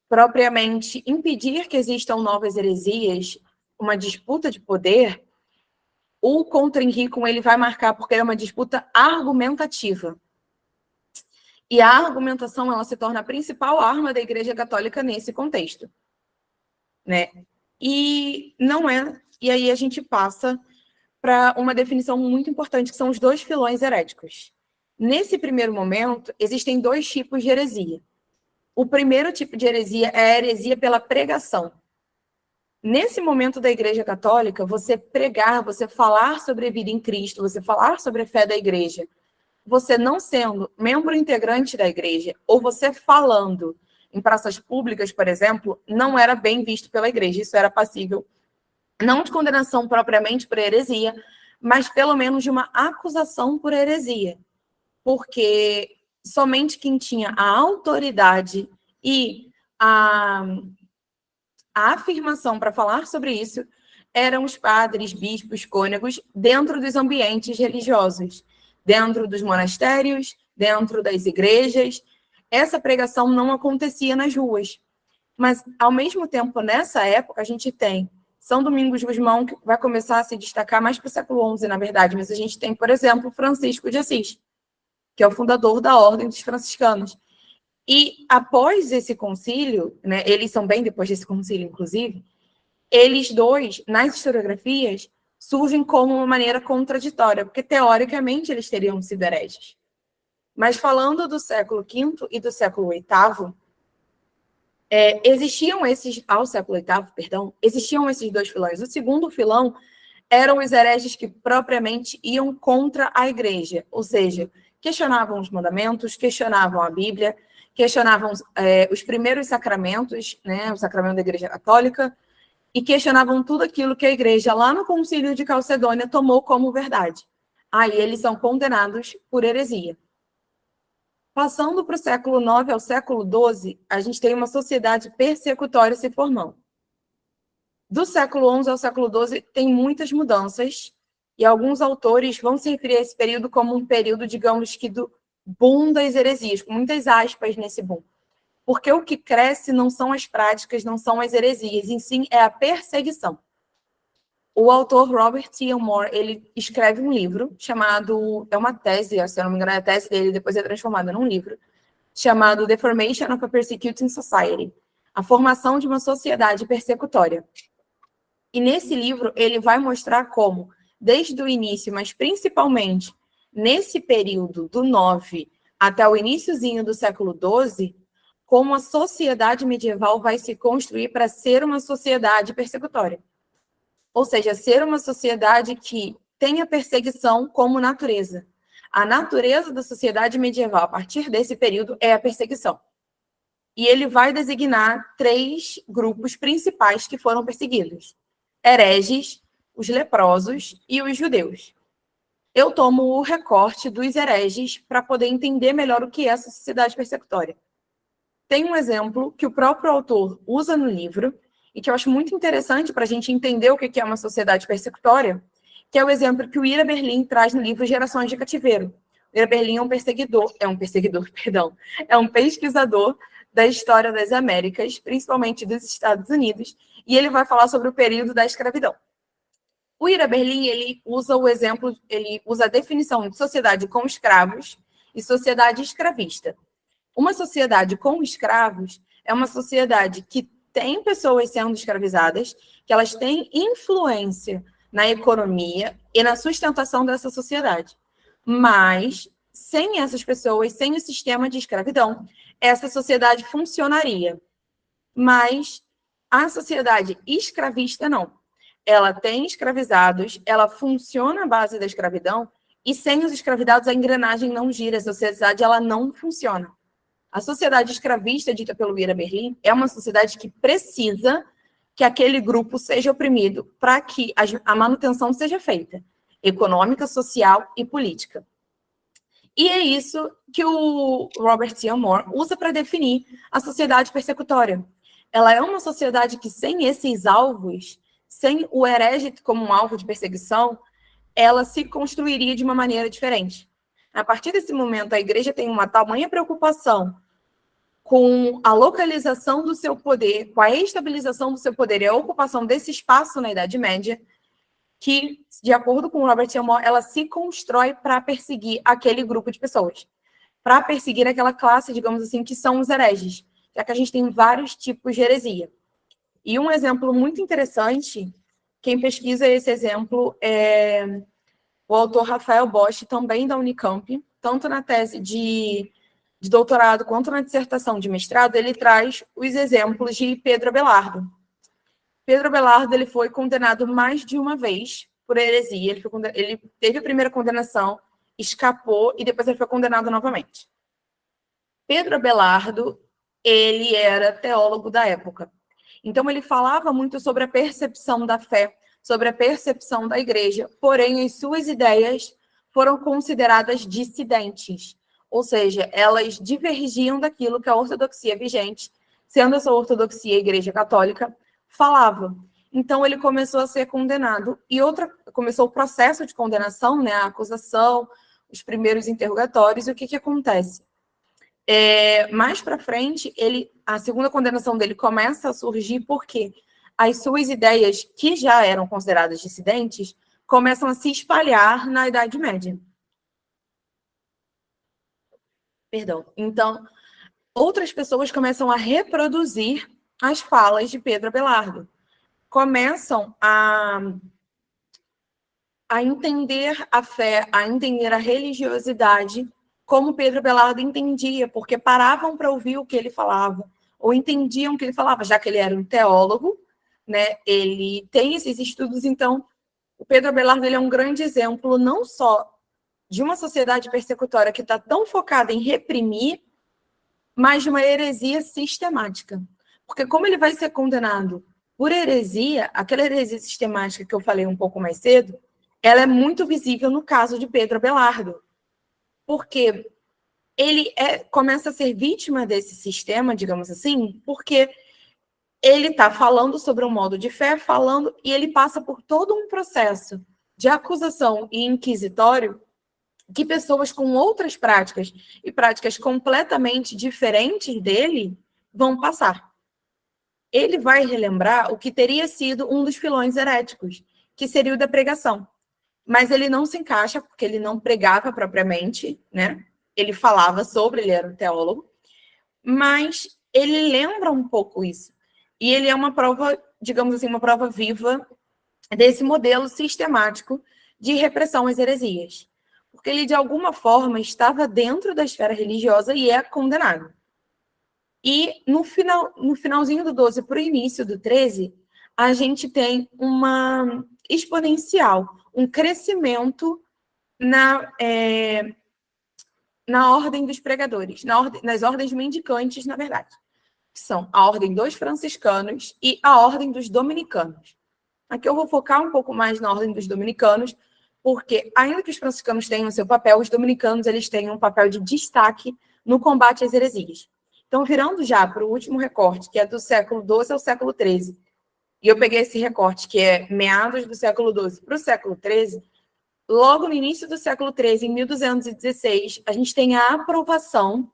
S3: propriamente impedir que existam novas heresias, uma disputa de poder, o Contra Henrico ele vai marcar porque é uma disputa argumentativa. E a argumentação ela se torna a principal arma da Igreja Católica nesse contexto, né? E não é. E aí a gente passa para uma definição muito importante, que são os dois filões heréticos. Nesse primeiro momento, existem dois tipos de heresia. O primeiro tipo de heresia é a heresia pela pregação. Nesse momento da Igreja Católica, você pregar, você falar sobre a vida em Cristo, você falar sobre a fé da Igreja, você não sendo membro integrante da Igreja, ou você falando em praças públicas, por exemplo, não era bem visto pela Igreja. Isso era passível, não de condenação propriamente por heresia, mas pelo menos de uma acusação por heresia. Porque somente quem tinha a autoridade e a afirmação para falar sobre isso eram os padres, bispos, cônegos, dentro dos ambientes religiosos, dentro dos monastérios, dentro das igrejas. Essa pregação não acontecia nas ruas. Mas, ao mesmo tempo, nessa época, a gente tem São Domingos Gusmão, que vai começar a se destacar mais para o século XI, na verdade, mas a gente tem, por exemplo, Francisco de Assis, que é o fundador da Ordem dos Franciscanos. E após esse concílio, né, eles são bem depois desse concílio, inclusive, eles dois, nas historiografias, surgem como uma maneira contraditória, porque teoricamente eles teriam sido hereges. Mas falando do século V e do século VIII, existiam esses dois filões. O segundo filão eram os hereges que propriamente iam contra a igreja, ou seja, questionavam os mandamentos, questionavam a Bíblia, questionavam os primeiros sacramentos, né, o sacramento da Igreja Católica, e questionavam tudo aquilo que a igreja, lá no Concílio de Calcedônia, tomou como verdade. Aí eles são condenados por heresia. Passando para o século IX ao século XII, a gente tem uma sociedade persecutória se formando. Do século XI ao século XII, tem muitas mudanças, e alguns autores vão se referir a esse período como um período, digamos que, do boom das heresias, com muitas aspas nesse boom. Porque o que cresce não são as práticas, não são as heresias, em si é a perseguição. O autor Robert T. Moore, ele escreve um livro chamado, é uma tese, se eu não me engano é a tese dele, depois é transformada num livro, chamado The Formation of a Persecuting Society, a formação de uma sociedade persecutória. E nesse livro ele vai mostrar como, desde o início, mas principalmente nesse período do IX até o iniciozinho do século XII, como a sociedade medieval vai se construir para ser uma sociedade persecutória. Ou seja, ser uma sociedade que tenha perseguição como natureza. A natureza da sociedade medieval, a partir desse período, é a perseguição. E ele vai designar 3 grupos principais que foram perseguidos: hereges, os leprosos e os judeus. Eu tomo o recorte dos hereges para poder entender melhor o que é essa sociedade persecutória. Tem um exemplo que o próprio autor usa no livro e que eu acho muito interessante para a gente entender o que é uma sociedade persecutória, que é o exemplo que o Ira Berlin traz no livro Gerações de Cativeiro. O Ira Berlin é um pesquisador da história das Américas, principalmente dos Estados Unidos, e ele vai falar sobre o período da escravidão. O Ira Berlin, ele usa a definição de sociedade com escravos e sociedade escravista. Uma sociedade com escravos é uma sociedade que tem pessoas sendo escravizadas, que elas têm influência na economia e na sustentação dessa sociedade, mas sem essas pessoas, sem o sistema de escravidão, essa sociedade funcionaria. Mas a sociedade escravista não. Ela tem escravizados, ela funciona à base da escravidão, e sem os escravizados a engrenagem não gira, a sociedade ela não funciona. A sociedade escravista, dita pelo Ira Berlin, é uma sociedade que precisa que aquele grupo seja oprimido para que a manutenção seja feita, econômica, social e política. E é isso que o Robert T. Moore usa para definir a sociedade persecutória. Ela é uma sociedade que, sem esses alvos, sem o herege como um alvo de perseguição, ela se construiria de uma maneira diferente. A partir desse momento, a igreja tem uma tamanha preocupação com a localização do seu poder, com a estabilização do seu poder e a ocupação desse espaço na Idade Média, que, de acordo com Robert T. Moore, ela se constrói para perseguir aquele grupo de pessoas, para perseguir aquela classe, digamos assim, que são os hereges, já que a gente tem vários tipos de heresia. E um exemplo muito interessante, quem pesquisa esse exemplo é o autor Rafael Bosch, também da Unicamp, tanto na tese de doutorado quanto na dissertação de mestrado, ele traz os exemplos de Pedro Abelardo. Pedro Abelardo ele foi condenado mais de uma vez por heresia. Ele teve a primeira condenação, escapou e depois ele foi condenado novamente. Pedro Abelardo, ele era teólogo da época. Então, ele falava muito sobre a percepção da fé, sobre a percepção da igreja, porém, as suas ideias foram consideradas dissidentes, ou seja, elas divergiam daquilo que a ortodoxia vigente, sendo essa ortodoxia a igreja católica, falava. Então, ele começou a ser condenado. E começou o processo de condenação, né, a acusação, os primeiros interrogatórios. E o que acontece? Mais para frente, a segunda condenação dele começa a surgir porque as suas ideias, que já eram consideradas dissidentes, começam a se espalhar na Idade Média. Perdão. Então, outras pessoas começam a reproduzir as falas de Pedro Abelardo. Começam a entender a fé, a entender a religiosidade como Pedro Abelardo entendia, porque paravam para ouvir o que ele falava, ou entendiam o que ele falava, já que ele era um teólogo, né? Ele tem esses estudos, então o Pedro Abelardo ele é um grande exemplo, não só de uma sociedade persecutória que está tão focada em reprimir, mas de uma heresia sistemática. Porque como ele vai ser condenado por heresia, aquela heresia sistemática que eu falei um pouco mais cedo, ela é muito visível no caso de Pedro Abelardo. Porque ele começa a ser vítima desse sistema, digamos assim, porque ele está falando sobre um modo de fé, e ele passa por todo um processo de acusação e inquisitório que pessoas com outras práticas e práticas completamente diferentes dele vão passar. Ele vai relembrar o que teria sido um dos filões heréticos, que seria o da pregação. Mas ele não se encaixa, porque ele não pregava propriamente, né? Ele falava sobre, ele era um teólogo, mas ele lembra um pouco isso. E ele é uma prova, digamos assim, uma prova viva desse modelo sistemático de repressão às heresias. Porque ele, de alguma forma, estava dentro da esfera religiosa e é condenado. E no finalzinho do 12 para o início do 13, a gente tem uma exponencial, um crescimento na ordem dos pregadores, nas ordens mendicantes, na verdade, que são a ordem dos franciscanos e a ordem dos dominicanos. Aqui eu vou focar um pouco mais na ordem dos dominicanos, porque, ainda que os franciscanos tenham o seu papel, os dominicanos eles têm um papel de destaque no combate às heresias. Então, virando já para o último recorte, que é do século XII ao século XIII, e eu peguei esse recorte, que é meados do século XII para o século XIII, logo no início do século XIII, em 1216, a gente tem a aprovação,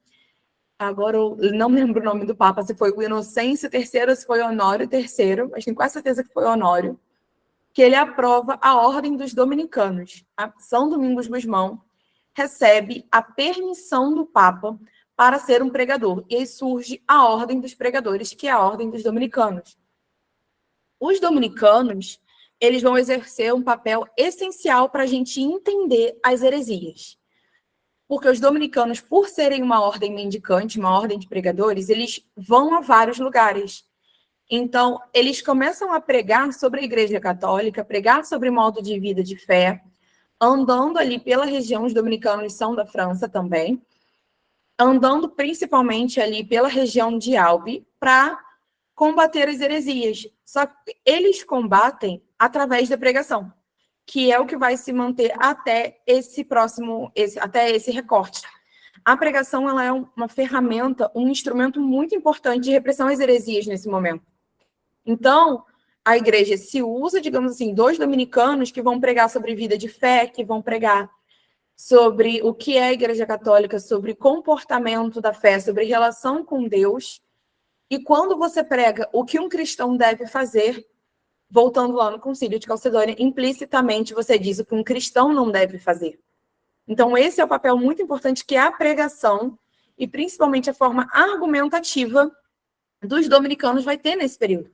S3: agora eu não me lembro o nome do Papa, se foi o Inocêncio III ou se foi Honório III, mas tenho quase certeza que foi Honório, que ele aprova a Ordem dos Dominicanos. A São Domingos Gusmão recebe a permissão do Papa para ser um pregador. E aí surge a Ordem dos Pregadores, que é a Ordem dos Dominicanos. Os dominicanos, eles vão exercer um papel essencial para a gente entender as heresias. porque os dominicanos, por serem uma ordem mendicante, uma ordem de pregadores, eles vão a vários lugares. Então, eles começam a pregar sobre a Igreja Católica, pregar sobre modo de vida de fé, andando ali pela região, os dominicanos são da França também, andando principalmente ali pela região de Albi, para combater as heresias. Só que eles combatem através da pregação, que é o que vai se manter até até esse recorte. A pregação, ela é uma ferramenta, um instrumento muito importante de repressão às heresias nesse momento. Então, a igreja se usa, digamos assim, dos dominicanos que vão pregar sobre vida de fé, que vão pregar sobre o que é a Igreja Católica, sobre comportamento da fé, sobre relação com Deus. E quando você prega o que um cristão deve fazer, voltando lá no Concílio de Calcedônia, implicitamente você diz o que um cristão não deve fazer. Então, esse é o papel muito importante que é a pregação, e principalmente a forma argumentativa dos dominicanos vai ter nesse período.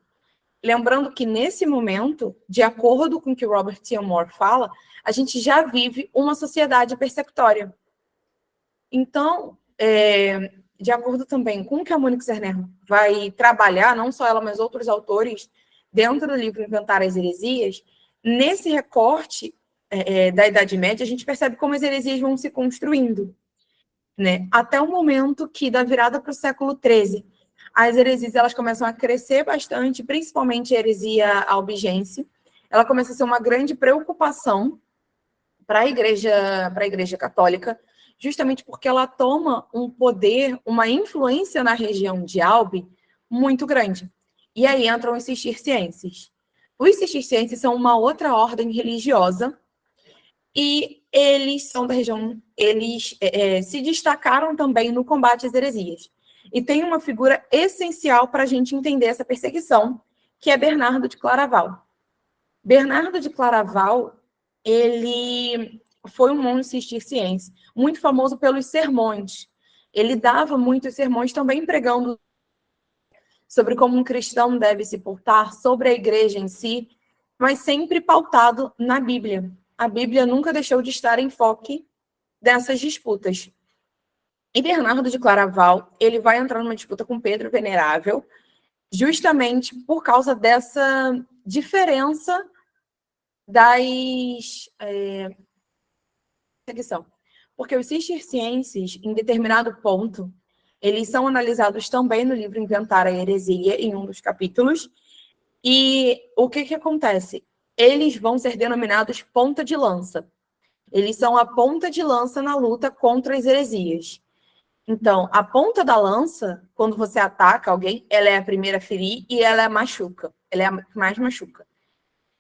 S3: Lembrando que, nesse momento, de acordo com o que Robert T. Moore fala, a gente já vive uma sociedade persecutória. Então, de acordo também com o que a Monique Zerner vai trabalhar, não só ela, mas outros autores, dentro do livro Inventar as Heresias, nesse recorte da Idade Média, a gente percebe como as heresias vão se construindo, né? Até o momento que, da virada para o século XIII, as heresias elas começam a crescer bastante, principalmente a heresia albigense. Ela começa a ser uma grande preocupação para a Igreja Católica, justamente porque ela toma um poder, uma influência na região de Albi muito grande. E aí entram os cistercienses. Os cistercienses são uma outra ordem religiosa e eles são da região, eles se destacaram também no combate às heresias. E tem uma figura essencial para a gente entender essa perseguição, que é Bernardo de Claraval. Bernardo de Claraval, ele foi um monge cisterciense, muito famoso pelos sermões. Ele dava muitos sermões também pregando sobre como um cristão deve se portar, sobre a igreja em si, mas sempre pautado na Bíblia. A Bíblia nunca deixou de estar em foco dessas disputas. E Bernardo de Claraval, ele vai entrar numa disputa com Pedro Venerável, justamente por causa dessa diferença das perseguição. Porque os cistercienses, em determinado ponto, eles são analisados também no livro Inventar a Heresia, em um dos capítulos, e o que acontece? Eles vão ser denominados ponta de lança. Eles são a ponta de lança na luta contra as heresias. Então, a ponta da lança, quando você ataca alguém, ela é a primeira a ferir e ela machuca. Ela é a que mais machuca.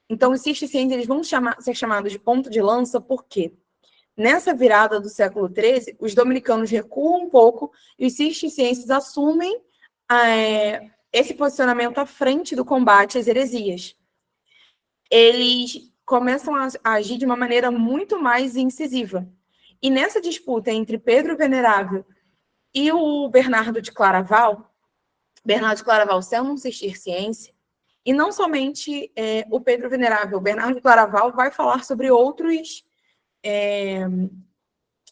S3: Então, os cistercienses eles vão ser chamados de ponta de lança por quê? Nessa virada do século XIII, os dominicanos recuam um pouco e os cistercienses assumem esse posicionamento à frente do combate às heresias. Eles começam a agir de uma maneira muito mais incisiva. E nessa disputa entre Pedro Venerável e o Bernardo de Claraval sendo um cisterciense, e não somente o Pedro Venerável, o Bernardo de Claraval vai falar sobre outros...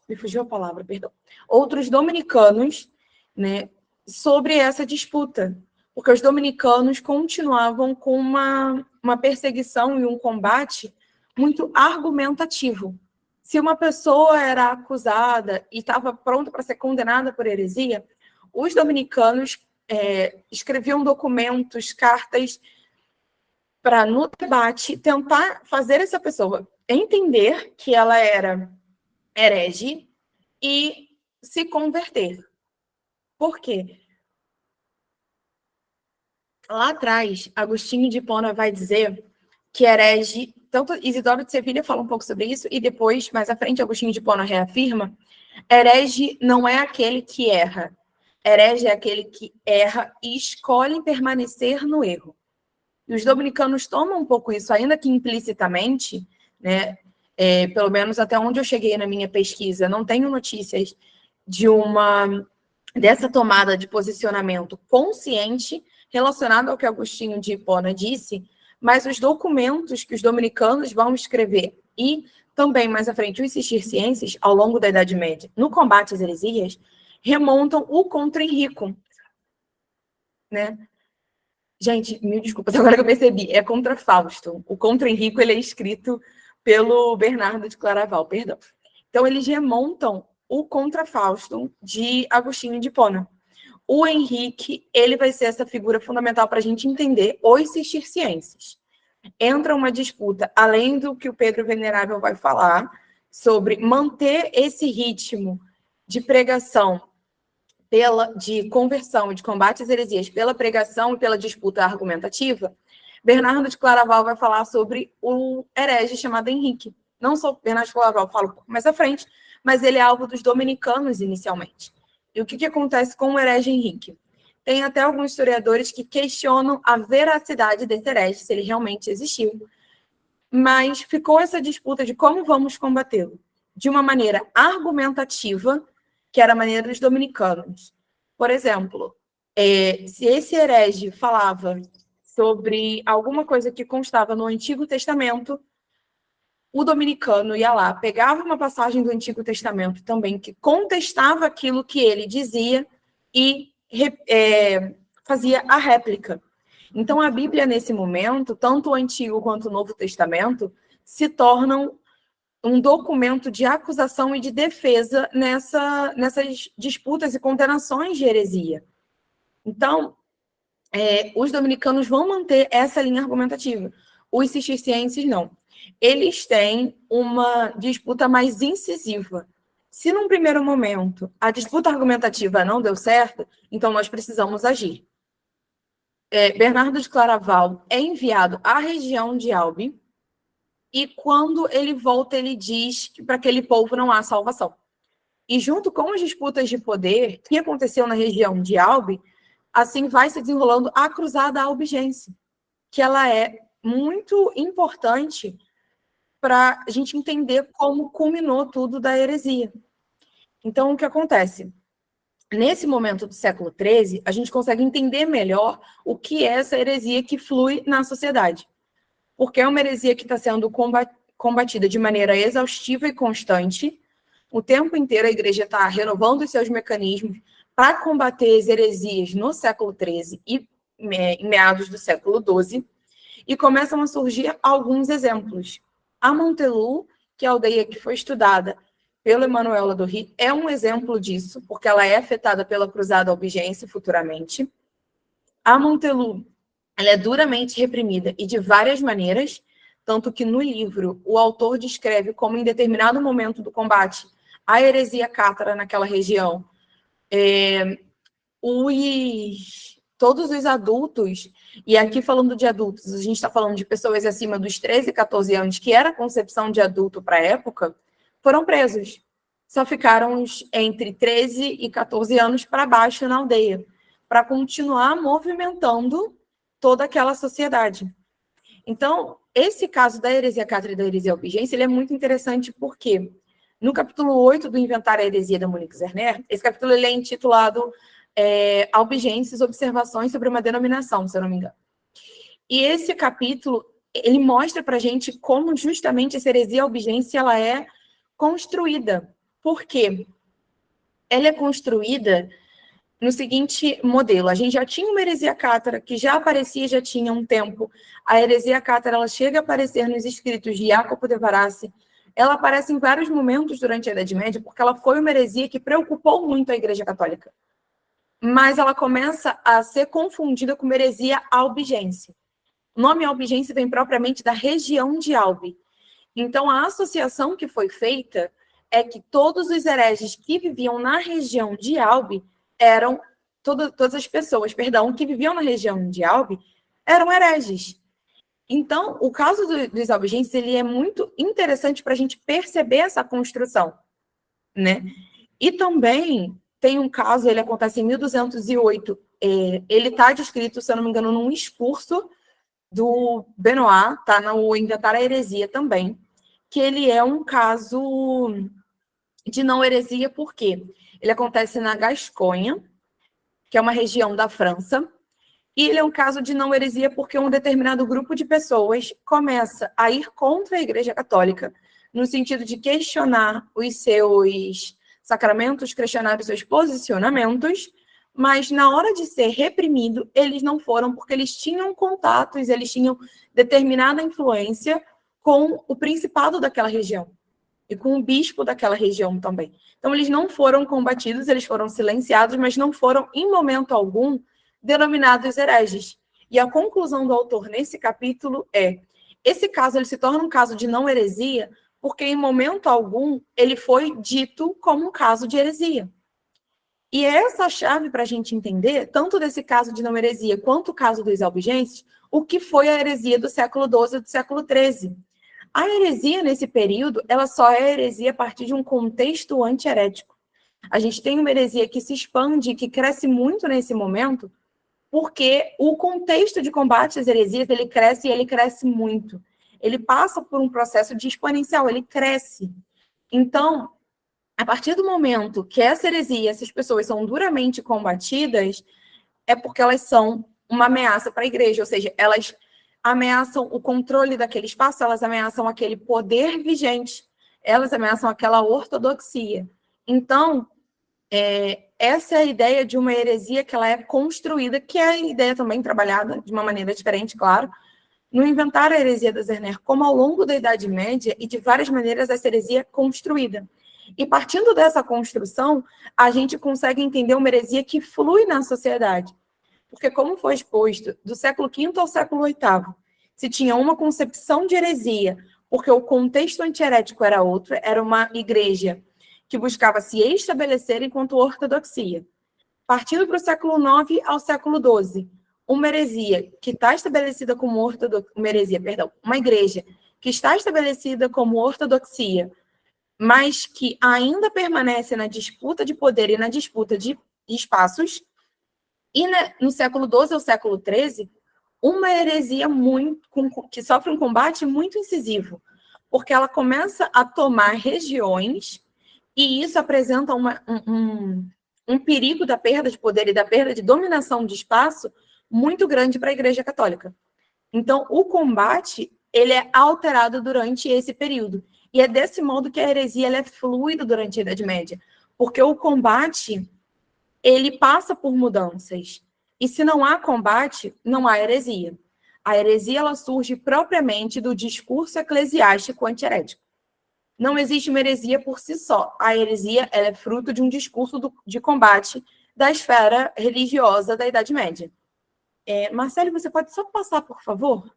S3: me fugiu a palavra, perdão. Outros dominicanos, né, sobre essa disputa. Porque os dominicanos continuavam com uma perseguição e um combate muito argumentativo. Se uma pessoa era acusada e estava pronta para ser condenada por heresia, os dominicanos escreviam documentos, cartas, para, no debate, tentar fazer essa pessoa entender que ela era herege e se converter. Por quê? Lá atrás, Agostinho de Hipona vai dizer que herege, tanto Isidoro de Sevilha fala um pouco sobre isso, e depois, mais à frente, Agostinho de Hipona reafirma, herege não é aquele que erra, herege é aquele que erra e escolhe permanecer no erro. E os dominicanos tomam um pouco isso, ainda que implicitamente, né? Pelo menos até onde eu cheguei na minha pesquisa, não tenho notícias dessa tomada de posicionamento consciente relacionado ao que Agostinho de Hipona disse, mas os documentos que os dominicanos vão escrever e Também, mais à frente, os cistercienses, ao longo da Idade Média, no combate às heresias, remontam o Contra Henrico, né? Gente, mil desculpas, agora que eu percebi, é Contra Fausto. O Contra Henrico, ele é escrito pelo Bernardo de Claraval, perdão. Então, eles remontam o Contra Fausto de Agostinho de Hipona. O Henrique, ele vai ser essa figura fundamental para a gente entender os cistercienses. Entra uma disputa, além do que o Pedro Venerável vai falar, sobre manter esse ritmo de pregação, de conversão e de combate às heresias pela pregação e pela disputa argumentativa. Bernardo de Claraval vai falar sobre o herege chamado Henrique. Não só Bernardo de Claraval, fala um pouco mais à frente, mas ele é alvo dos dominicanos inicialmente. E o que acontece com o herege Henrique? Tem até alguns historiadores que questionam a veracidade desse herege, se ele realmente existiu. Mas ficou essa disputa de como vamos combatê-lo. De uma maneira argumentativa, que era a maneira dos dominicanos. Por exemplo, se esse herege falava sobre alguma coisa que constava no Antigo Testamento, o dominicano ia lá, pegava uma passagem do Antigo Testamento também, que contestava aquilo que ele dizia e fazia a réplica. Então, a Bíblia, nesse momento, tanto o Antigo quanto o Novo Testamento, se tornam um documento de acusação e de defesa nessas disputas e condenações de heresia. Então, os dominicanos vão manter essa linha argumentativa. Os cistercienses, não. Eles têm uma disputa mais incisiva. Se, num primeiro momento, a disputa argumentativa não deu certo, então nós precisamos agir. Bernardo de Claraval é enviado à região de Albi, e quando ele volta, ele diz que para aquele povo não há salvação. E junto com as disputas de poder que aconteceu na região de Albi, assim vai se desenrolando a Cruzada Albigense, que ela é muito importante para a gente entender como culminou tudo da heresia. Então, o que acontece? Nesse momento do século XIII, a gente consegue entender melhor o que é essa heresia que flui na sociedade. Porque é uma heresia que está sendo combatida de maneira exaustiva e constante. O tempo inteiro a igreja está renovando os seus mecanismos para combater as heresias no século XIII e em meados do século XII. E começam a surgir alguns exemplos. A Montelú, que é a aldeia que foi estudada pelo Emmanuel Ladorie, é um exemplo disso, porque ela é afetada pela Cruzada Albigense futuramente. A Montelú, ela é duramente reprimida e de várias maneiras, tanto que no livro o autor descreve como em determinado momento do combate a heresia cátara naquela região, todos os adultos, e aqui falando de adultos, a gente está falando de pessoas acima dos 13 e 14 anos, que era a concepção de adulto para a época, foram presos. Só ficaram entre 13 e 14 anos para baixo na aldeia, para continuar movimentando toda aquela sociedade. Então, esse caso da heresia cátara e da heresia albigense, ele é muito interessante porque no capítulo 8 do Inventário da Heresia da Monique Zerner, esse capítulo ele é intitulado Albigenses, Observações sobre uma Denominação, se eu não me engano. E esse capítulo, ele mostra para a gente como justamente essa heresia albigense ela é construída. Por quê? Ela é construída no seguinte modelo. A gente já tinha uma heresia cátara que já aparecia, já tinha um tempo. A heresia cátara ela chega a aparecer nos escritos de Jacopo de Varassi. Ela aparece em vários momentos durante a Idade Média porque ela foi uma heresia que preocupou muito a Igreja Católica. Mas ela começa a ser confundida com uma heresia albigense. O nome albigense vem propriamente da região de Albi. Então, a associação que foi feita é que todos os hereges que viviam na região de Albi eram, todas as pessoas, que viviam na região de Albi eram hereges. Então, o caso dos albigenses, ele é muito interessante para a gente perceber essa construção, né? E também tem um caso, ele acontece em 1208, ele está descrito, se eu não me engano, num discurso do Benoit, está no Inventário da Heresia também, que ele é um caso de não heresia, por quê? Ele acontece na Gasconha, que é uma região da França, e ele é um caso de não heresia porque um determinado grupo de pessoas começa a ir contra a Igreja Católica, no sentido de questionar os seus sacramentos, questionar os seus posicionamentos, mas na hora de ser reprimido, eles não foram, porque eles tinham contatos, eles tinham determinada influência com o principado daquela região e com o bispo daquela região também. Então, eles não foram combatidos, eles foram silenciados, mas não foram, em momento algum, denominados hereges. E a conclusão do autor nesse capítulo é: esse caso ele se torna um caso de não heresia, porque em momento algum ele foi dito como um caso de heresia. E é essa chave para a gente entender, tanto desse caso de não heresia quanto o caso dos albigenses, o que foi a heresia do século XII e do século XIII. A heresia, nesse período, ela só é heresia a partir de um contexto anti-herético. A gente tem uma heresia que se expande, que cresce muito nesse momento, porque o contexto de combate às heresias, ele cresce e ele cresce muito. Ele passa por um processo de exponencial, ele cresce. Então, a partir do momento que essa heresia, essas pessoas são duramente combatidas, é porque elas são uma ameaça para a igreja, ou seja, elas ameaçam o controle daquele espaço, elas ameaçam aquele poder vigente, elas ameaçam aquela ortodoxia. Então, essa é a ideia de uma heresia que ela é construída, que é a ideia também trabalhada de uma maneira diferente, claro, no Inventário a Heresia da Zerner, como ao longo da Idade Média e de várias maneiras essa heresia é construída. E partindo dessa construção, a gente consegue entender uma heresia que flui na sociedade. Porque, como foi exposto, do século V ao século VIII, se tinha uma concepção de heresia, porque o contexto antiherético era outro, era uma igreja que buscava se estabelecer enquanto ortodoxia. Partindo para o século IX ao século XII, uma heresia que está estabelecida como uma igreja que está estabelecida como ortodoxia, mas que ainda permanece na disputa de poder e na disputa de espaços. E no século XII ao século XIII, uma heresia que sofre um combate muito incisivo, porque ela começa a tomar regiões e isso apresenta um perigo da perda de poder e da perda de dominação de espaço muito grande para a Igreja Católica. Então, o combate ele é alterado durante esse período. E é desse modo que a heresia ela é fluida durante a Idade Média, porque o combate ele passa por mudanças. E se não há combate, não há heresia. A heresia ela surge propriamente do discurso eclesiástico antiherético. Não existe uma heresia por si só. A heresia ela é fruto de um discurso de combate da esfera religiosa da Idade Média. Marcelo, você pode só passar, por favor,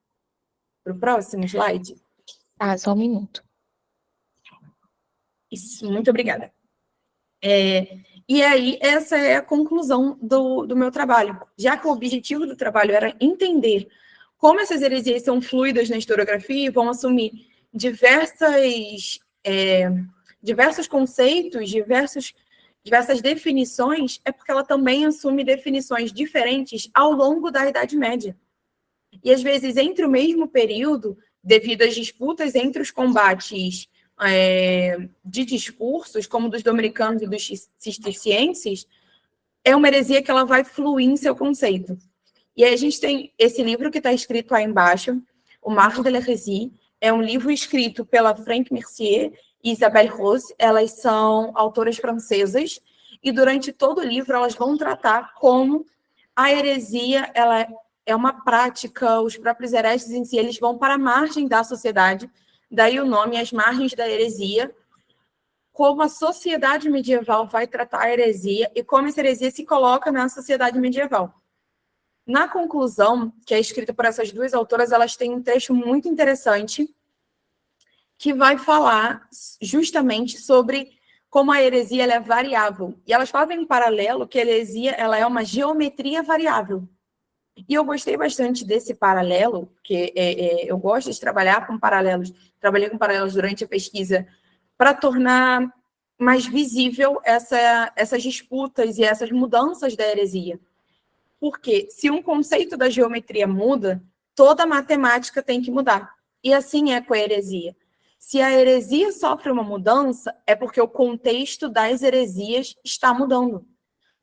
S3: para o próximo slide?
S2: Só um minuto.
S3: Isso, muito obrigada. E aí, essa é a conclusão do meu trabalho. Já que o objetivo do trabalho era entender como essas heresias são fluidas na historiografia e vão assumir diversos conceitos, diversas definições, é porque ela também assume definições diferentes ao longo da Idade Média. E, às vezes, entre o mesmo período, devido às disputas entre os combates de discursos, como dos dominicanos e dos cistercienses, é uma heresia que ela vai fluir em seu conceito. E aí a gente tem esse livro que está escrito aí embaixo, O Marco de l'Hérésie, é um livro escrito pela Franck Mercier e Isabelle Rose, elas são autoras francesas, e durante todo o livro elas vão tratar como a heresia ela é uma prática, os próprios hereges em si, eles vão para a margem da sociedade, daí o nome, as margens da heresia, como a sociedade medieval vai tratar a heresia e como essa heresia se coloca na sociedade medieval. Na conclusão, que é escrita por essas duas autoras, elas têm um trecho muito interessante que vai falar justamente sobre como a heresia ela é variável. E elas fazem um paralelo que a heresia ela é uma geometria variável. E eu gostei bastante desse paralelo, porque eu gosto de trabalhar com paralelos. Trabalhei com paralelos durante a pesquisa para tornar mais visível essas disputas e essas mudanças da heresia. Porque se um conceito da geometria muda, toda a matemática tem que mudar. E assim é com a heresia. Se a heresia sofre uma mudança, é porque o contexto das heresias está mudando.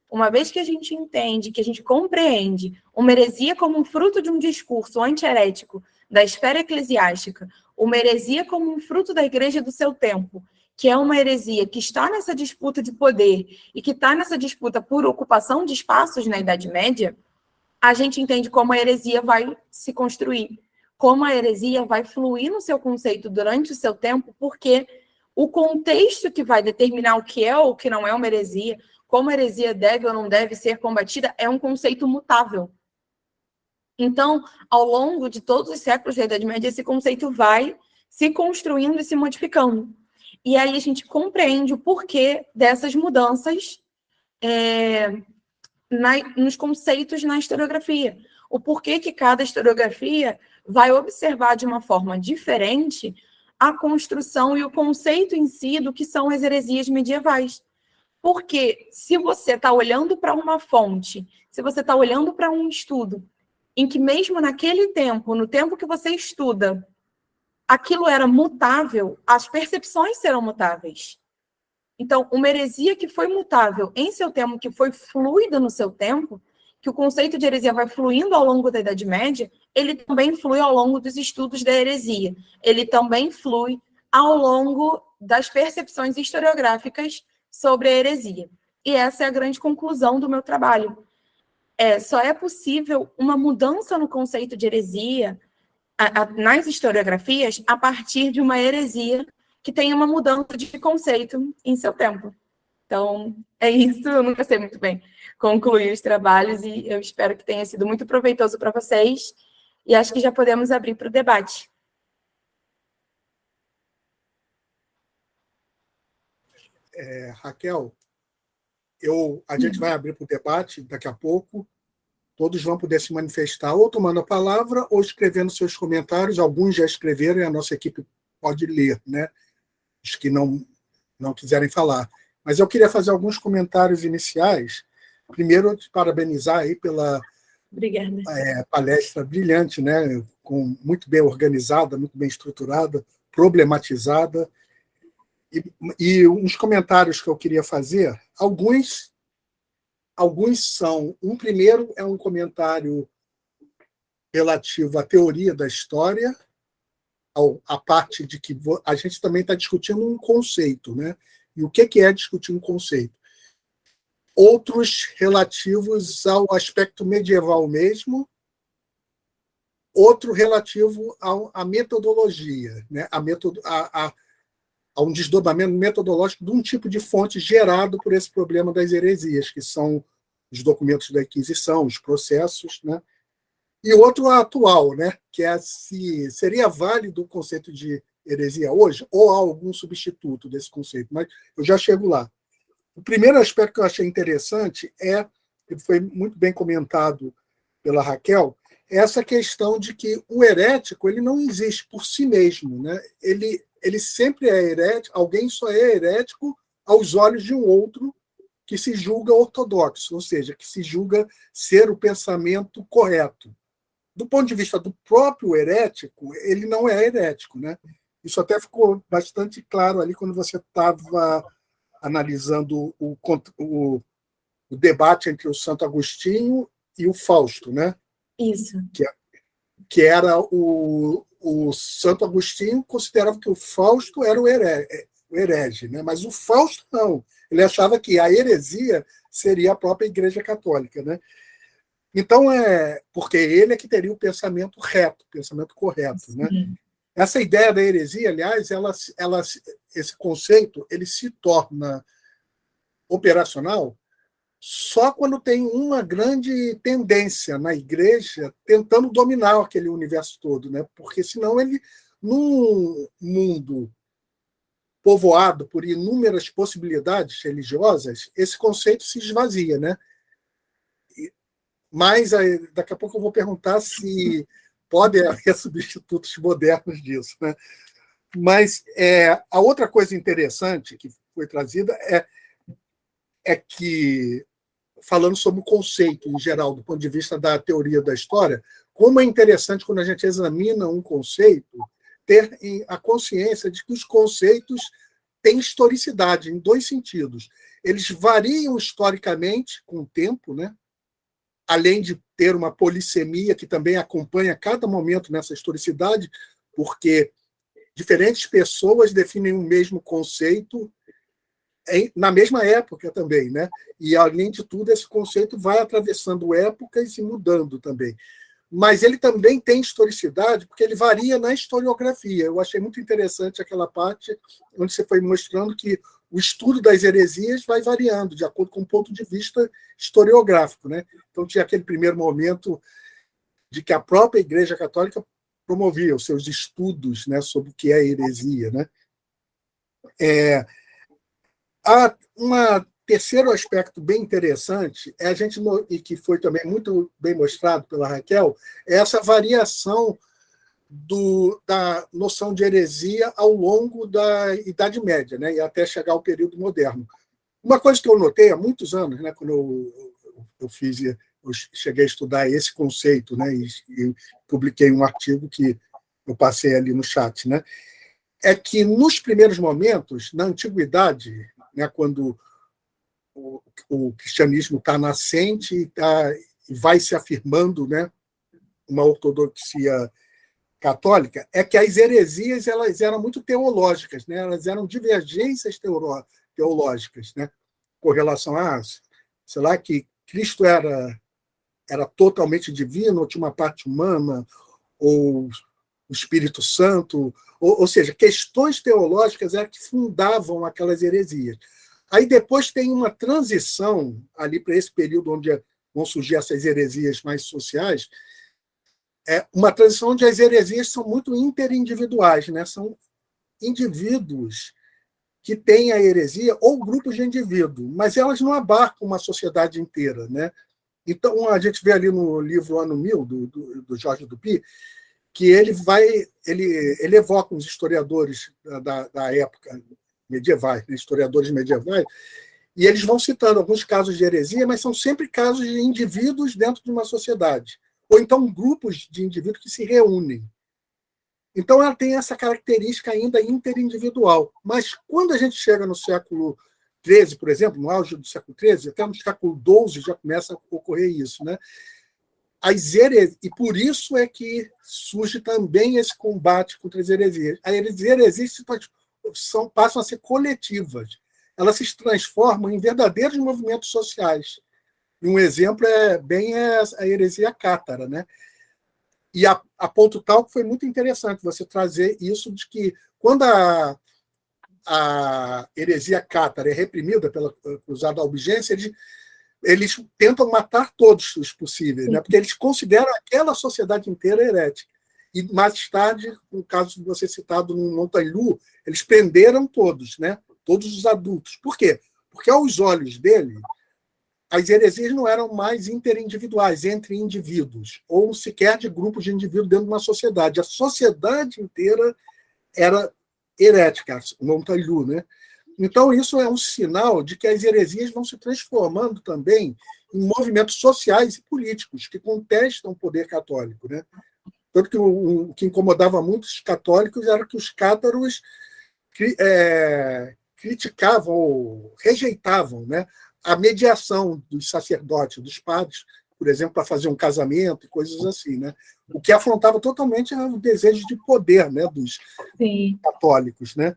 S3: Uma vez que a gente entende, que a gente compreende uma heresia como um fruto de um discurso antiherético da esfera eclesiástica, uma heresia como um fruto da igreja do seu tempo, que é uma heresia que está nessa disputa de poder e que está nessa disputa por ocupação de espaços na Idade Média, a gente entende como a heresia vai se construir, como a heresia vai fluir no seu conceito durante o seu tempo, porque o contexto que vai determinar o que é ou o que não é uma heresia, como a heresia deve ou não deve ser combatida, é um conceito mutável. Então, ao longo de todos os séculos da Idade Média, esse conceito vai se construindo e se modificando. E aí a gente compreende o porquê dessas mudanças nos conceitos na historiografia. O porquê que cada historiografia vai observar de uma forma diferente a construção e o conceito em si do que são as heresias medievais. Porque se você está olhando para uma fonte, se você está olhando para um estudo, em que mesmo naquele tempo, no tempo que você estuda, aquilo era mutável, as percepções serão mutáveis. Então, uma heresia que foi mutável em seu tempo, que foi fluida no seu tempo, que o conceito de heresia vai fluindo ao longo da Idade Média, ele também flui ao longo dos estudos da heresia. Ele também flui ao longo das percepções historiográficas sobre a heresia. E essa é a grande conclusão do meu trabalho. Só é possível uma mudança no conceito de heresia nas historiografias a partir de uma heresia que tem uma mudança de conceito em seu tempo. Então, é isso. Eu nunca sei muito bem concluir os trabalhos e eu espero que tenha sido muito proveitoso para vocês e acho que já podemos abrir para o debate.
S1: Raquel, a gente vai abrir para o debate daqui a pouco. Todos vão poder se manifestar ou tomando a palavra ou escrevendo seus comentários. Alguns já escreveram e a nossa equipe pode ler, né? Os que não quiserem falar. Mas eu queria fazer alguns comentários iniciais. Primeiro, te parabenizar aí pela palestra brilhante, né? Muito bem organizada, muito bem estruturada, problematizada. E uns comentários que eu queria fazer, alguns são... Um primeiro é um comentário relativo à teoria da história, a parte de que a gente também está discutindo um conceito, né? E o que é discutir um conceito? Outros relativos ao aspecto medieval mesmo, outro relativo à metodologia, né? A um desdobramento metodológico de um tipo de fonte gerado por esse problema das heresias, que são os documentos da Inquisição, os processos, né? E outro atual, né? Que é se seria válido o conceito de heresia hoje ou há algum substituto desse conceito, mas eu já chego lá. O primeiro aspecto que eu achei interessante que foi muito bem comentado pela Raquel, é essa questão de que o herético ele não existe por si mesmo, né? Ele sempre é herético, alguém só é herético aos olhos de um outro que se julga ortodoxo, ou seja, que se julga ser o pensamento correto. Do ponto de vista do próprio herético, ele não é herético, né? Isso até ficou bastante claro ali quando você estava analisando o debate entre o Santo Agostinho e o Fausto, né?
S3: Isso.
S1: Que era o Santo Agostinho considerava que o Fausto era o herege, né? Mas o Fausto não. Ele achava que a heresia seria a própria Igreja Católica, né? Então, porque ele é que teria o pensamento reto, o pensamento correto, né? Essa ideia da heresia, aliás, esse conceito ele se torna operacional só quando tem uma grande tendência na Igreja tentando dominar aquele universo todo, né? Porque senão num mundo povoado por inúmeras possibilidades religiosas, esse conceito se esvazia, né? Mas daqui a pouco eu vou perguntar se pode haver substitutos modernos disso, né? Mas a outra coisa interessante que foi trazida é que, falando sobre o conceito em geral, do ponto de vista da teoria da história, como é interessante quando a gente examina um conceito, ter a consciência de que os conceitos têm historicidade em dois sentidos. Eles variam historicamente com o tempo, né? além de ter uma polissemia que também acompanha cada momento nessa historicidade, porque diferentes pessoas definem o mesmo conceito na mesma época também, né? E, além de tudo, esse conceito vai atravessando épocas e mudando também. Mas ele também tem historicidade, porque ele varia na historiografia. Eu achei muito interessante aquela parte onde você foi mostrando que o estudo das heresias vai variando de acordo com o ponto de vista historiográfico, né? Então, tinha aquele primeiro momento de que a própria Igreja Católica promovia os seus estudos, né, sobre o que é heresia, né? Há terceiro aspecto bem interessante, a gente, e que foi também muito bem mostrado pela Raquel, é essa variação da noção de heresia ao longo da Idade Média, né, e até chegar ao período moderno. Uma coisa que eu notei há muitos anos, né, quando eu cheguei a estudar esse conceito, né, e publiquei um artigo que eu passei ali no chat, né, é que nos primeiros momentos, na antiguidade, né, quando o cristianismo está nascente e vai se afirmando, né, uma ortodoxia católica, é que as heresias elas eram muito teológicas, né, elas eram divergências teológicas, né, com relação a, sei lá, que Cristo era totalmente divino, ou tinha uma parte humana, ou o Espírito Santo, ou seja, questões teológicas eram que fundavam aquelas heresias. Aí depois tem uma transição ali para esse período onde vão surgir essas heresias mais sociais, uma transição onde as heresias são muito interindividuais, né? São indivíduos que têm a heresia ou grupos de indivíduos, mas elas não abarcam uma sociedade inteira, né? Então, a gente vê ali no livro Ano 1000, do Jorge Dupuy, que ele evoca uns historiadores da época medievais, né, historiadores medievais, e eles vão citando alguns casos de heresia, mas são sempre casos de indivíduos dentro de uma sociedade, ou então grupos de indivíduos que se reúnem. Então, ela tem essa característica ainda interindividual. Mas quando a gente chega no século XIII, por exemplo, no auge do século XIII, até no século XII já começa a ocorrer isso, né? E por isso é que surge também esse combate contra as heresias. As heresias passam a ser coletivas. Elas se transformam em verdadeiros movimentos sociais. E um exemplo é a heresia cátara, né? E a ponto tal que foi muito interessante você trazer isso de que quando a heresia cátara é reprimida pela Cruzada Albigense, eles tentam matar todos os possíveis, né? Porque eles consideram aquela sociedade inteira herética. E mais tarde, no caso de você citado no Montanhu, eles prenderam todos, né? Todos os adultos. Por quê? Porque aos olhos dele, as heresias não eram mais interindividuais, entre indivíduos, ou sequer de grupos de indivíduos dentro de uma sociedade. A sociedade inteira era herética, Montanhu, né? Então, isso é um sinal de que as heresias vão se transformando também em movimentos sociais e políticos que contestam o poder católico, né? Tanto que o que incomodava muito os católicos era que os cátaros criticavam ou rejeitavam, né, a mediação dos sacerdotes, dos padres, por exemplo, para fazer um casamento e coisas assim, né? O que afrontava totalmente o desejo de poder, né, dos católicos, né?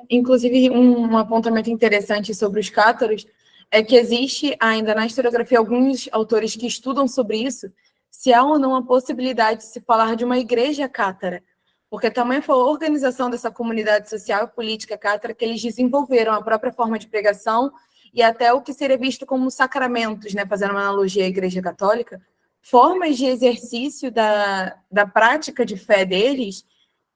S3: Inclusive, um apontamento interessante sobre os cátaros é que existe ainda na historiografia alguns autores que estudam sobre isso, se há ou não a possibilidade de se falar de uma igreja cátara, porque tamanho foi a organização dessa comunidade social e política cátara que eles desenvolveram a própria forma de pregação e até o que seria visto como sacramentos, né, fazendo uma analogia à Igreja Católica, formas de exercício da prática de fé deles,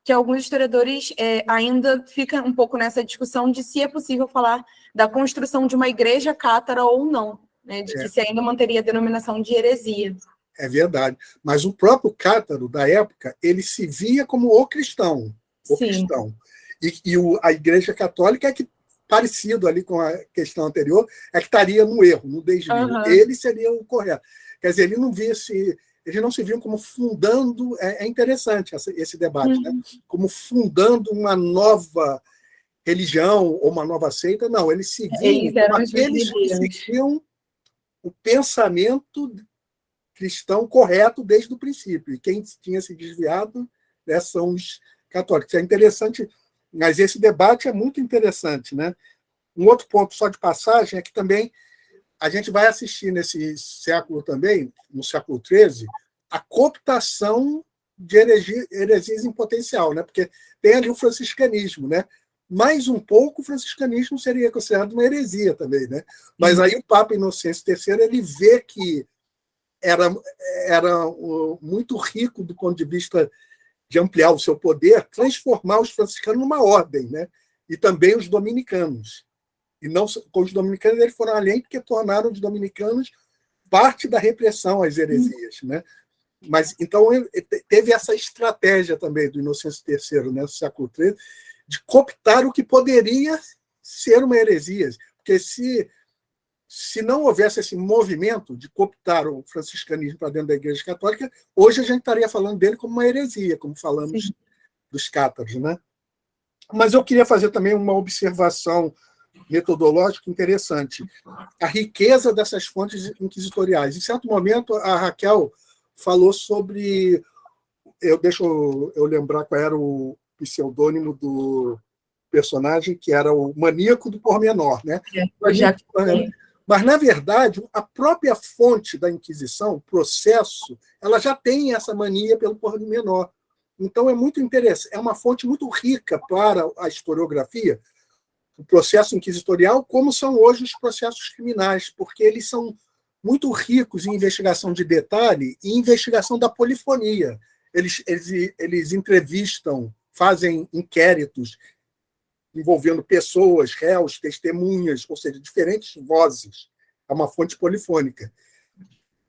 S3: que alguns historiadores ainda ficam um pouco nessa discussão de se é possível falar da construção de uma igreja cátara ou não, né, de que se ainda manteria a denominação de heresia.
S1: É verdade. Mas o próprio cátaro da época, ele se via como o cristão. Cristão. E a Igreja Católica é que, parecido ali com a questão anterior, é que estaria no erro, no desvio. Uhum. Ele seria o correto. Quer dizer, eles não se viam como fundando, é interessante esse debate, né? Como fundando uma nova religião ou uma nova seita. Não, eles se viam como aqueles que seguiam o pensamento cristão correto desde o princípio. E quem tinha se desviado, né, são os católicos. É interessante, mas esse debate é muito interessante, né? Um outro ponto só de passagem é que também a gente vai assistir nesse século também, no século XIII, a cooptação de heresias em potencial, né? Porque tem ali o franciscanismo, né? Mais um pouco o franciscanismo seria considerado uma heresia também, né? Mas aí o Papa Inocêncio III ele vê que era muito rico do ponto de vista de ampliar o seu poder, transformar os franciscanos numa ordem, né? E também os dominicanos. E não com os dominicanos eles foram além porque tornaram os dominicanos parte da repressão às heresias, né? Mas então teve essa estratégia também do Inocêncio III, né, no século XIII, de cooptar o que poderia ser uma heresia, porque se não houvesse esse movimento de cooptar o franciscanismo para dentro da Igreja Católica, hoje a gente estaria falando dele como uma heresia, como falamos Sim. dos cátaros, né? Mas eu queria fazer também uma observação metodológica interessante. A riqueza dessas fontes inquisitoriais. Em certo momento, a Raquel falou sobre... Deixa eu lembrar qual era o pseudônimo do personagem, que era o maníaco do pormenor, né? Mas, na verdade, a própria fonte da Inquisição, o processo, ela já tem essa mania pelo pormenor. Então, é muito interessante. É uma fonte muito rica para a historiografia, o processo inquisitorial, como são hoje os processos criminais, porque eles são muito ricos em investigação de detalhe e investigação da polifonia. Eles entrevistam, fazem inquéritos envolvendo pessoas, réus, testemunhas, ou seja, diferentes vozes. É uma fonte polifônica.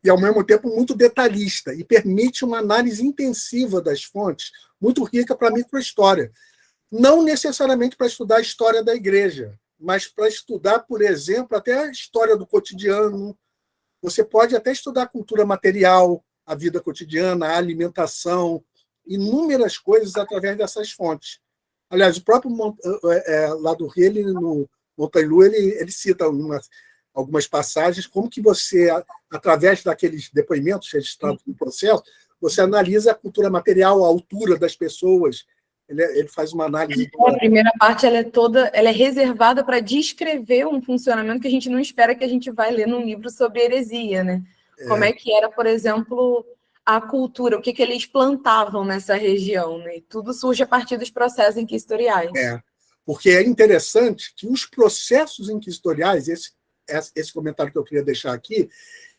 S1: E, ao mesmo tempo, muito detalhista, e permite uma análise intensiva das fontes, muito rica para a microhistória. Não necessariamente para estudar a história da igreja, mas para estudar, por exemplo, até a história do cotidiano. Você pode até estudar a cultura material, a vida cotidiana, a alimentação, inúmeras coisas através dessas fontes. Aliás, o próprio lá do Rio, no Montailu, ele cita algumas passagens, como que você, através daqueles depoimentos registrados no processo, você analisa a cultura material, a altura das pessoas. Ele faz uma análise.
S3: A primeira parte ela é reservada para descrever um funcionamento que a gente não espera que a gente vai ler num livro sobre heresia, né? Como é que era, por exemplo, a cultura, o que eles plantavam nessa região, né? E tudo surge a partir dos processos inquisitoriais.
S1: Porque é interessante que os processos inquisitoriais, esse comentário que eu queria deixar aqui,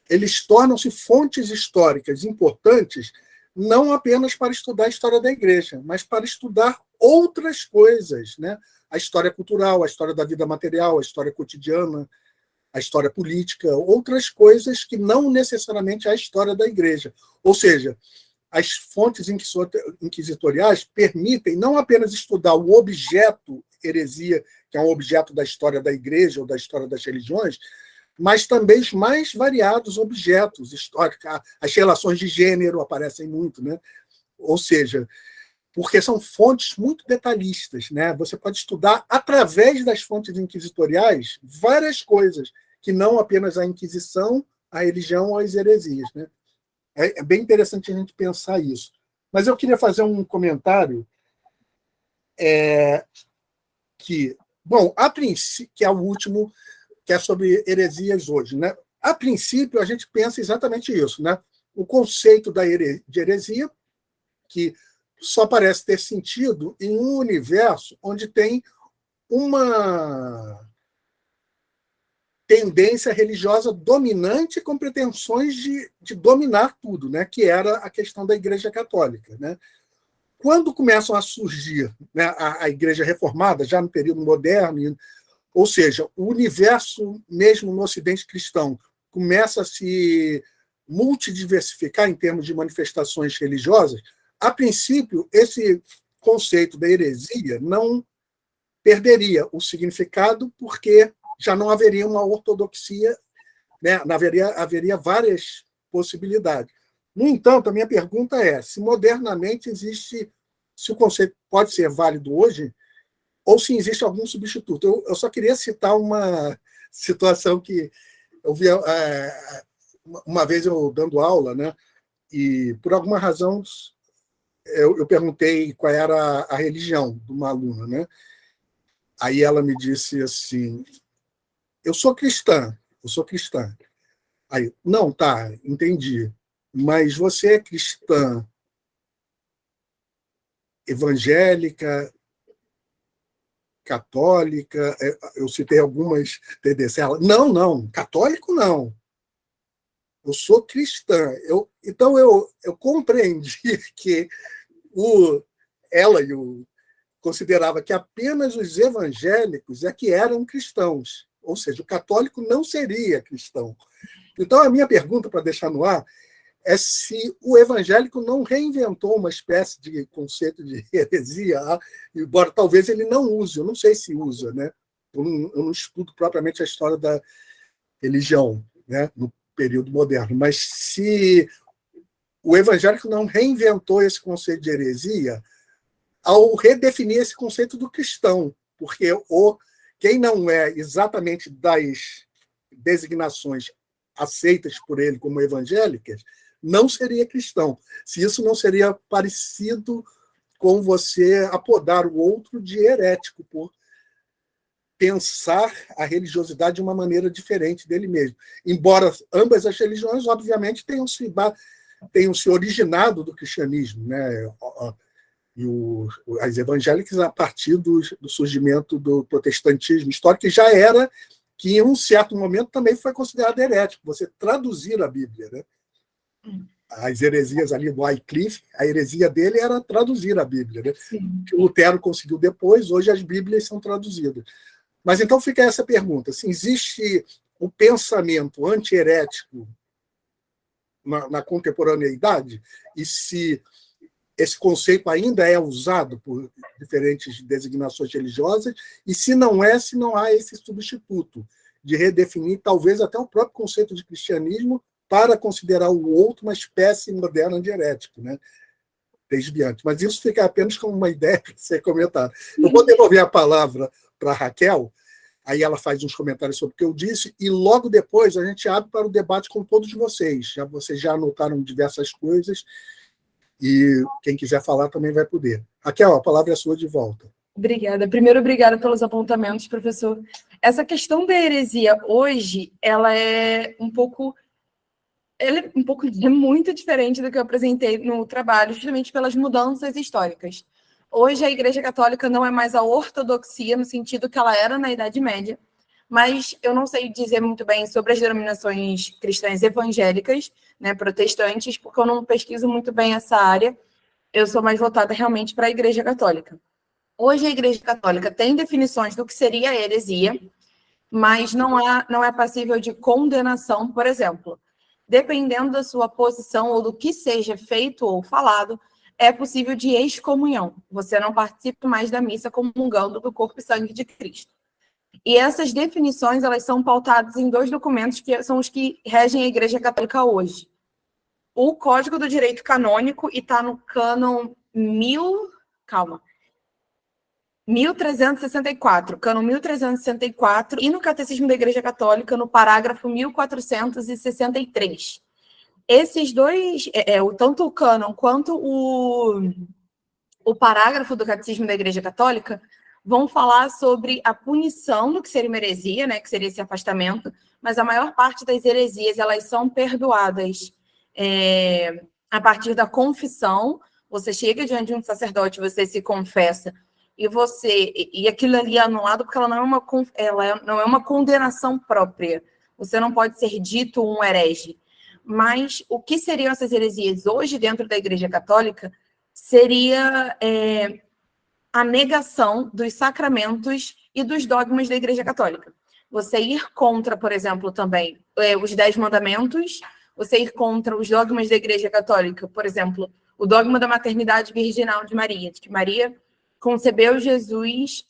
S1: eles tornam-se fontes históricas importantes não apenas para estudar a história da igreja, mas para estudar outras coisas, né? A história cultural, a história da vida material, a história cotidiana, a história política, outras coisas que não necessariamente é a história da igreja. Ou seja, as fontes inquisitoriais permitem não apenas estudar o objeto heresia, que é um objeto da história da igreja ou da história das religiões, mas também os mais variados objetos históricos. As relações de gênero aparecem muito, né? Ou seja, porque são fontes muito detalhistas, né? Você pode estudar, através das fontes inquisitoriais, várias coisas, que não apenas a Inquisição, a religião ou as heresias, né? É bem interessante a gente pensar isso. Mas eu queria fazer um comentário que é o último, que é sobre heresias hoje, né? A princípio, a gente pensa exatamente isso, né? O conceito de heresia, que só parece ter sentido em um universo onde tem uma tendência religiosa dominante com pretensões de dominar tudo, né? Que era a questão da Igreja Católica, né? Quando começam a surgir, né, a Igreja Reformada, já no período moderno, ou seja, o universo, mesmo no Ocidente cristão, começa a se multidiversificar em termos de manifestações religiosas, a princípio, esse conceito da heresia não perderia o significado, porque já não haveria uma ortodoxia, né? Haveria várias possibilidades. No entanto, a minha pergunta é se modernamente se o conceito pode ser válido hoje, ou se existe algum substituto. Eu só queria citar uma situação que eu vi uma vez eu dando aula, né, e por alguma razão eu perguntei qual era a religião de uma aluna, né? Aí ela me disse assim: eu sou cristã. Aí, não, tá, entendi. Mas você é cristã evangélica, católica? Eu citei algumas tendências. Ela, não, católico não. Eu sou cristã. Então eu compreendi que ela considerava que apenas os evangélicos é que eram cristãos. Ou seja, o católico não seria cristão. Então, a minha pergunta, para deixar no ar, é se o evangélico não reinventou uma espécie de conceito de heresia, embora talvez ele não use, eu não sei se usa, né? Eu não estudo propriamente a história da religião, né, no período moderno, mas se o evangélico não reinventou esse conceito de heresia ao redefinir esse conceito do cristão, porque quem não é exatamente das designações aceitas por ele como evangélicas não seria cristão. Se isso não seria parecido com você apodar o outro de herético por pensar a religiosidade de uma maneira diferente dele mesmo. Embora ambas as religiões, obviamente, tenham se originado do cristianismo, né? E as evangélicas a partir do surgimento do protestantismo histórico, que já era, que em um certo momento também foi considerado herético, você traduzir a Bíblia, né? As heresias ali do Wycliffe, a heresia dele era traduzir a Bíblia, né? Que o Lutero conseguiu depois, hoje as Bíblias são traduzidas. Mas então fica essa pergunta, se existe um pensamento anti-herético na contemporaneidade, e se esse conceito ainda é usado por diferentes designações religiosas, e se não há esse substituto de redefinir talvez até o próprio conceito de cristianismo para considerar o outro uma espécie moderna de herético, né? Desviante. Mas isso fica apenas como uma ideia para ser comentada. Eu vou devolver a palavra para a Raquel, aí ela faz uns comentários sobre o que eu disse, e logo depois a gente abre para o debate com todos vocês. Vocês já anotaram diversas coisas, e quem quiser falar também vai poder. Raquel, a palavra é sua de volta.
S3: Obrigada. Primeiro, obrigada pelos apontamentos, professor. Essa questão da heresia hoje, ela é muito diferente do que eu apresentei no trabalho, justamente pelas mudanças históricas. Hoje, a Igreja Católica não é mais a ortodoxia, no sentido que ela era na Idade Média, mas eu não sei dizer muito bem sobre as denominações cristãs evangélicas, né, protestantes, porque eu não pesquiso muito bem essa área. Eu sou mais voltada realmente para a Igreja Católica. Hoje, a Igreja Católica tem definições do que seria a heresia, mas não é passível de condenação, por exemplo. Dependendo da sua posição ou do que seja feito ou falado, é possível de excomunhão. Você não participa mais da missa comungando do corpo e sangue de Cristo. E essas definições, elas são pautadas em 2 documentos que são os que regem a Igreja Católica hoje. O Código do Direito Canônico, e está no cânon 1364, cânon 1364, e no Catecismo da Igreja Católica, no parágrafo 1463. Esses dois, tanto o cânon quanto o parágrafo do Catecismo da Igreja Católica, vão falar sobre a punição do que seria uma heresia, né, que seria esse afastamento, mas a maior parte das heresias, elas são perdoadas a partir da confissão. Você chega diante de um sacerdote, você se confessa, e aquilo ali é anulado porque ela não é uma condenação própria. Você não pode ser dito um herege. Mas o que seriam essas heresias hoje dentro da Igreja Católica seria a negação dos sacramentos e dos dogmas da Igreja Católica. Você ir contra, por exemplo, também os 10 mandamentos, você ir contra os dogmas da Igreja Católica, por exemplo, o dogma da maternidade virginal de Maria, de que Maria concebeu Jesus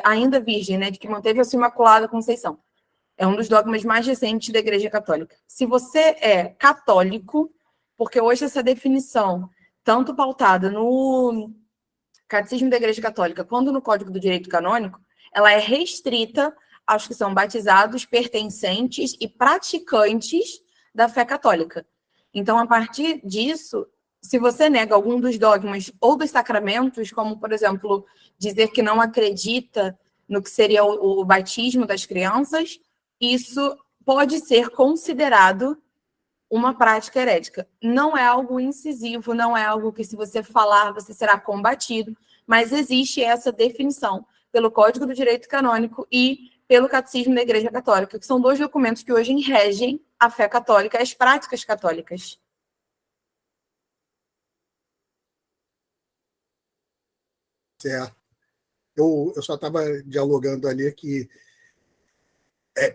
S3: ainda virgem, né, de que manteve a sua Imaculada Conceição. É um dos dogmas mais recentes da Igreja Católica. Se você é católico, porque hoje essa definição, tanto pautada no Catecismo da Igreja Católica quanto no Código do Direito Canônico, ela é restrita aos que são batizados, pertencentes e praticantes da fé católica. Então, a partir disso, se você nega algum dos dogmas ou dos sacramentos, como, por exemplo, dizer que não acredita no que seria o batismo das crianças, isso pode ser considerado uma prática herética. Não é algo incisivo, não é algo que, se você falar, você será combatido, mas existe essa definição pelo Código do Direito Canônico e pelo Catecismo da Igreja Católica, que são dois documentos que hoje regem a fé católica e as práticas católicas.
S1: Certo. Eu só estava dialogando ali que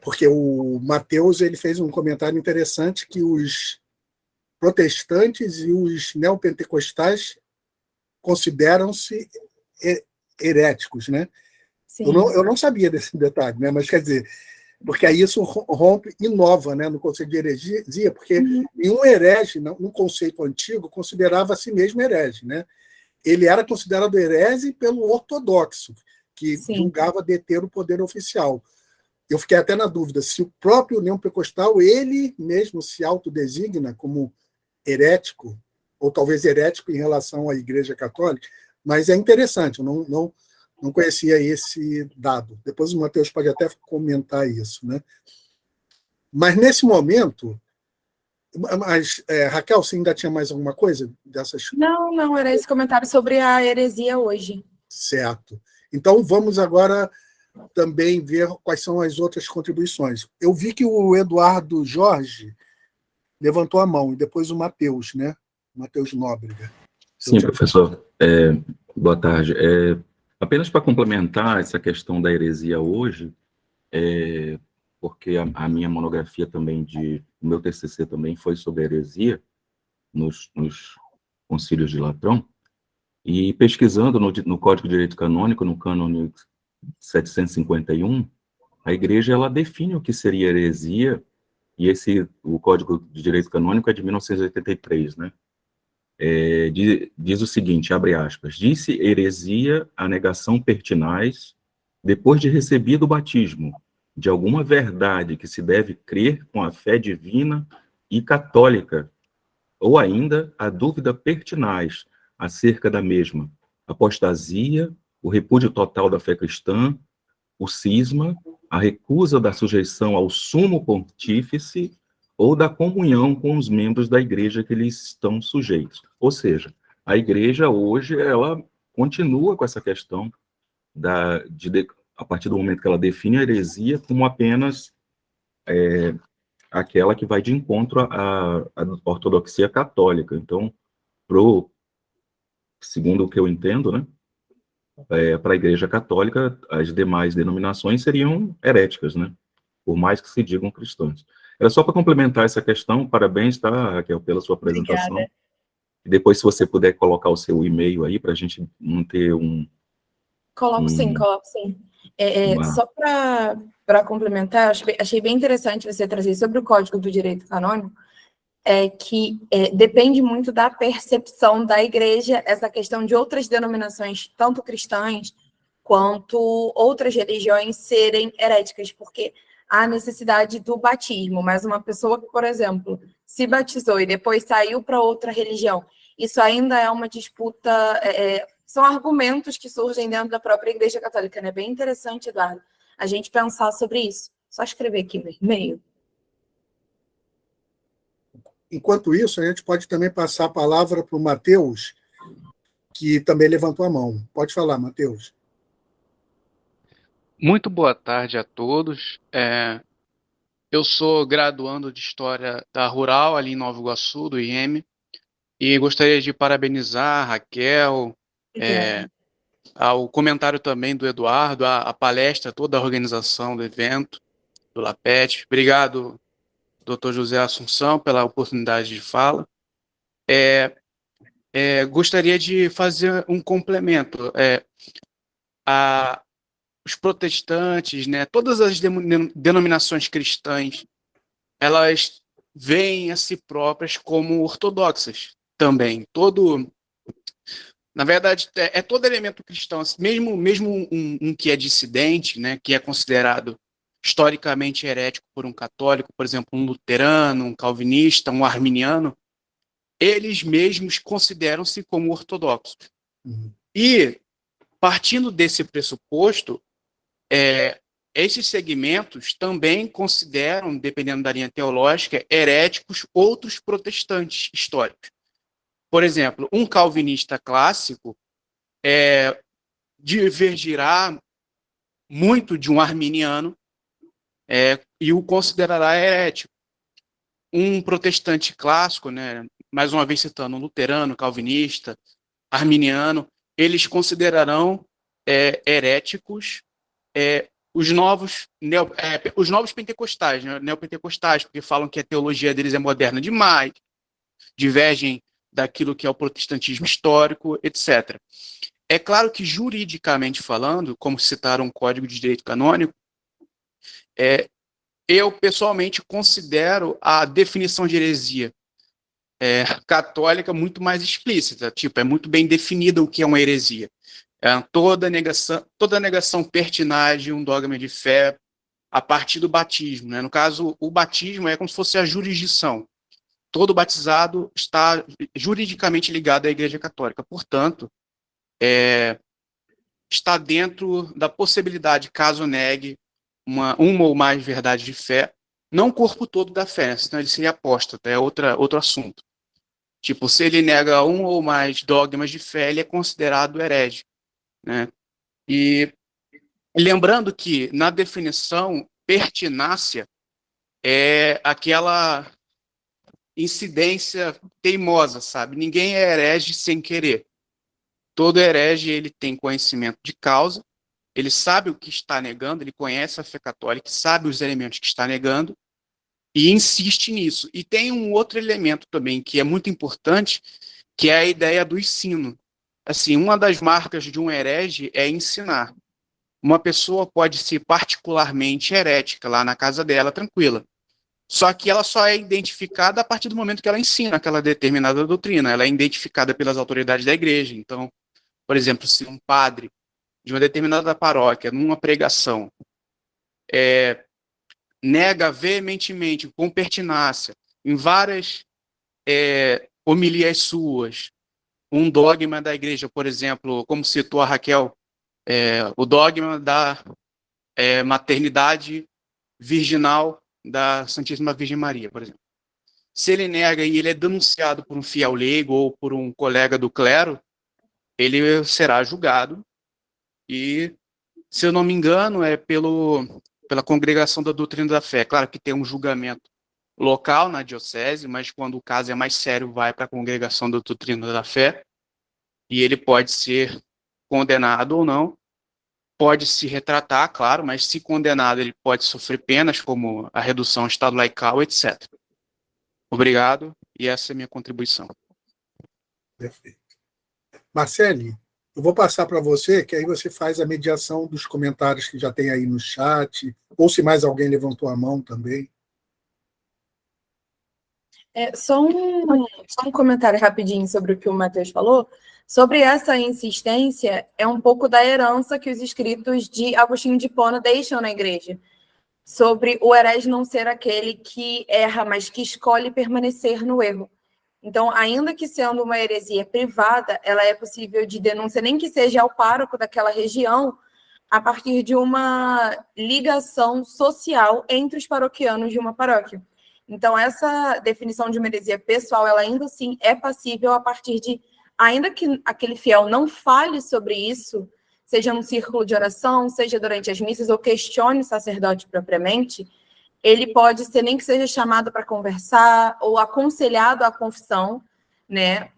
S1: porque o Mateus ele fez um comentário interessante que os protestantes e os neopentecostais consideram-se heréticos, né? Eu não sabia desse detalhe, né? Mas quer dizer, porque aí isso rompe, inova, né, no conceito de heresia, porque nenhum herege, num conceito antigo, considerava a si mesmo herege, né? Ele era considerado herege pelo ortodoxo, que julgava deter o poder oficial. Eu fiquei até na dúvida se o próprio neopentecostal, ele mesmo se autodesigna como herético, ou talvez herético em relação à Igreja Católica, mas é interessante, eu não conhecia esse dado. Depois o Mateus pode até comentar isso, né? Mas nesse momento, Raquel, você ainda tinha mais alguma coisa dessas?
S3: Não, era esse comentário sobre a heresia hoje.
S1: Certo. Então vamos agora também ver quais são as outras contribuições. Eu vi que o Eduardo Jorge levantou a mão, e depois o Mateus, né? Matheus Nóbrega.
S4: Sim, professor. Boa tarde. Apenas para complementar essa questão da heresia hoje, porque a minha monografia também, o meu TCC também foi sobre heresia nos concílios de Latrão, e pesquisando no Código de Direito Canônico, no cânone 751, a Igreja ela define o que seria heresia, e o Código de Direito Canônico é de 1983, né? Diz o seguinte, abre aspas, disse heresia a negação pertinaz, depois de recebido o batismo, de alguma verdade que se deve crer com a fé divina e católica, ou ainda a dúvida pertinaz acerca da mesma, apostasia, o repúdio total da fé cristã, o cisma, a recusa da sujeição ao sumo pontífice ou da comunhão com os membros da igreja que lhes estão sujeitos. Ou seja, a igreja hoje, ela continua com essa questão a partir do momento que ela define a heresia como apenas aquela que vai de encontro à ortodoxia católica. Então, segundo o que eu entendo, né, para a Igreja Católica, as demais denominações seriam heréticas, né, por mais que se digam cristãs. Era só para complementar essa questão. Parabéns, tá, Raquel, pela sua apresentação.
S3: Obrigada.
S4: E depois, se você puder colocar o seu e-mail aí, para a gente não ter
S3: Coloco sim. Só para complementar, achei bem interessante você trazer sobre o Código do Direito Canônico, que depende muito da percepção da igreja, essa questão de outras denominações, tanto cristãs quanto outras religiões, serem heréticas, porque há necessidade do batismo, mas uma pessoa que, por exemplo, se batizou e depois saiu para outra religião, isso ainda é uma disputa, são argumentos que surgem dentro da própria Igreja Católica, né? Bem interessante, Eduardo, a gente pensar sobre isso. Só escrever aqui no e-mail.
S1: Enquanto isso, a gente pode também passar a palavra para o Mateus, que também levantou a mão. Pode falar, Mateus.
S5: Muito boa tarde a todos. Eu sou graduando de História da Rural, ali em Nova Iguaçu, do IEM, e gostaria de parabenizar a Raquel, ao comentário também do Eduardo, a palestra, toda a organização do evento, do LAPET. Obrigado, Dr. José Assunção, pela oportunidade de fala. Gostaria de fazer um complemento. Os protestantes, né, todas as denominações cristãs, elas veem a si próprias como ortodoxas também. Na verdade, todo elemento cristão, mesmo um que é dissidente, né, que é considerado historicamente herético por um católico, por exemplo, um luterano, um calvinista, um arminiano, eles mesmos consideram-se como ortodoxos. E, partindo desse pressuposto, esses segmentos também consideram, dependendo da linha teológica, heréticos outros protestantes históricos. Por exemplo, um calvinista clássico divergirá muito de um arminiano e o considerará herético. Um protestante clássico, né, mais uma vez citando um luterano, calvinista, arminiano, eles considerarão heréticos os novos pentecostais, né, neopentecostais, porque falam que a teologia deles é moderna demais, divergem daquilo que é o protestantismo histórico, etc. É claro que, juridicamente falando, como citaram o Código de Direito Canônico, eu, pessoalmente, considero a definição de heresia católica muito mais explícita. Tipo, é muito bem definida o que é uma heresia. Toda negação pertinaz de um dogma de fé a partir do batismo, né? No caso, o batismo é como se fosse a jurisdição. Todo batizado está juridicamente ligado à Igreja Católica. Portanto, está dentro da possibilidade, caso negue uma ou mais verdades de fé, não o corpo todo da fé, senão ele seria apóstata, é outro assunto. Tipo, se ele nega um ou mais dogmas de fé, ele é considerado herege, né? E lembrando que, na definição, pertinácia é aquela incidência teimosa, sabe? Ninguém é herege sem querer. Todo herege, ele tem conhecimento de causa, ele sabe o que está negando, ele conhece a fé católica, sabe os elementos que está negando e insiste nisso. E tem um outro elemento também que é muito importante, que é a ideia do ensino. Assim, uma das marcas de um herege é ensinar. Uma pessoa pode ser particularmente herética lá na casa dela, tranquila. Só que ela só é identificada a partir do momento que ela ensina aquela determinada doutrina. Ela é identificada pelas autoridades da igreja. Então, por exemplo, se um padre de uma determinada paróquia, numa pregação, nega veementemente, com pertinácia, em várias homilias suas, um dogma da igreja, por exemplo, como citou a Raquel, o dogma da maternidade virginal da Santíssima Virgem Maria, por exemplo. Se ele nega e ele é denunciado por um fiel leigo ou por um colega do clero, ele será julgado e, se eu não me engano, pela Congregação da Doutrina da Fé. Claro que tem um julgamento local na diocese, mas quando o caso é mais sério, vai para a Congregação da Doutrina da Fé e ele pode ser condenado ou não. Pode se retratar, claro, mas se condenado, ele pode sofrer penas como a redução ao estado laical, etc. Obrigado, e essa é a minha contribuição.
S1: Perfeito. Marcele, eu vou passar para você, que aí você faz a mediação dos comentários que já tem aí no chat, ou se mais alguém levantou a mão também.
S3: Só um comentário rapidinho sobre o que o Matheus falou. Sobre essa insistência, é um pouco da herança que os escritos de Agostinho de Hipona deixam na igreja, sobre o herege não ser aquele que erra, mas que escolhe permanecer no erro. Então, ainda que sendo uma heresia privada, ela é possível de denúncia, nem que seja ao pároco daquela região, a partir de uma ligação social entre os paroquianos de uma paróquia. Então, essa definição de uma heresia pessoal, ela ainda assim é passível a partir de, ainda que aquele fiel não fale sobre isso, seja num círculo de oração, seja durante as missas, ou questione o sacerdote propriamente, ele pode ser, nem que seja chamado para conversar, ou aconselhado à confissão, né,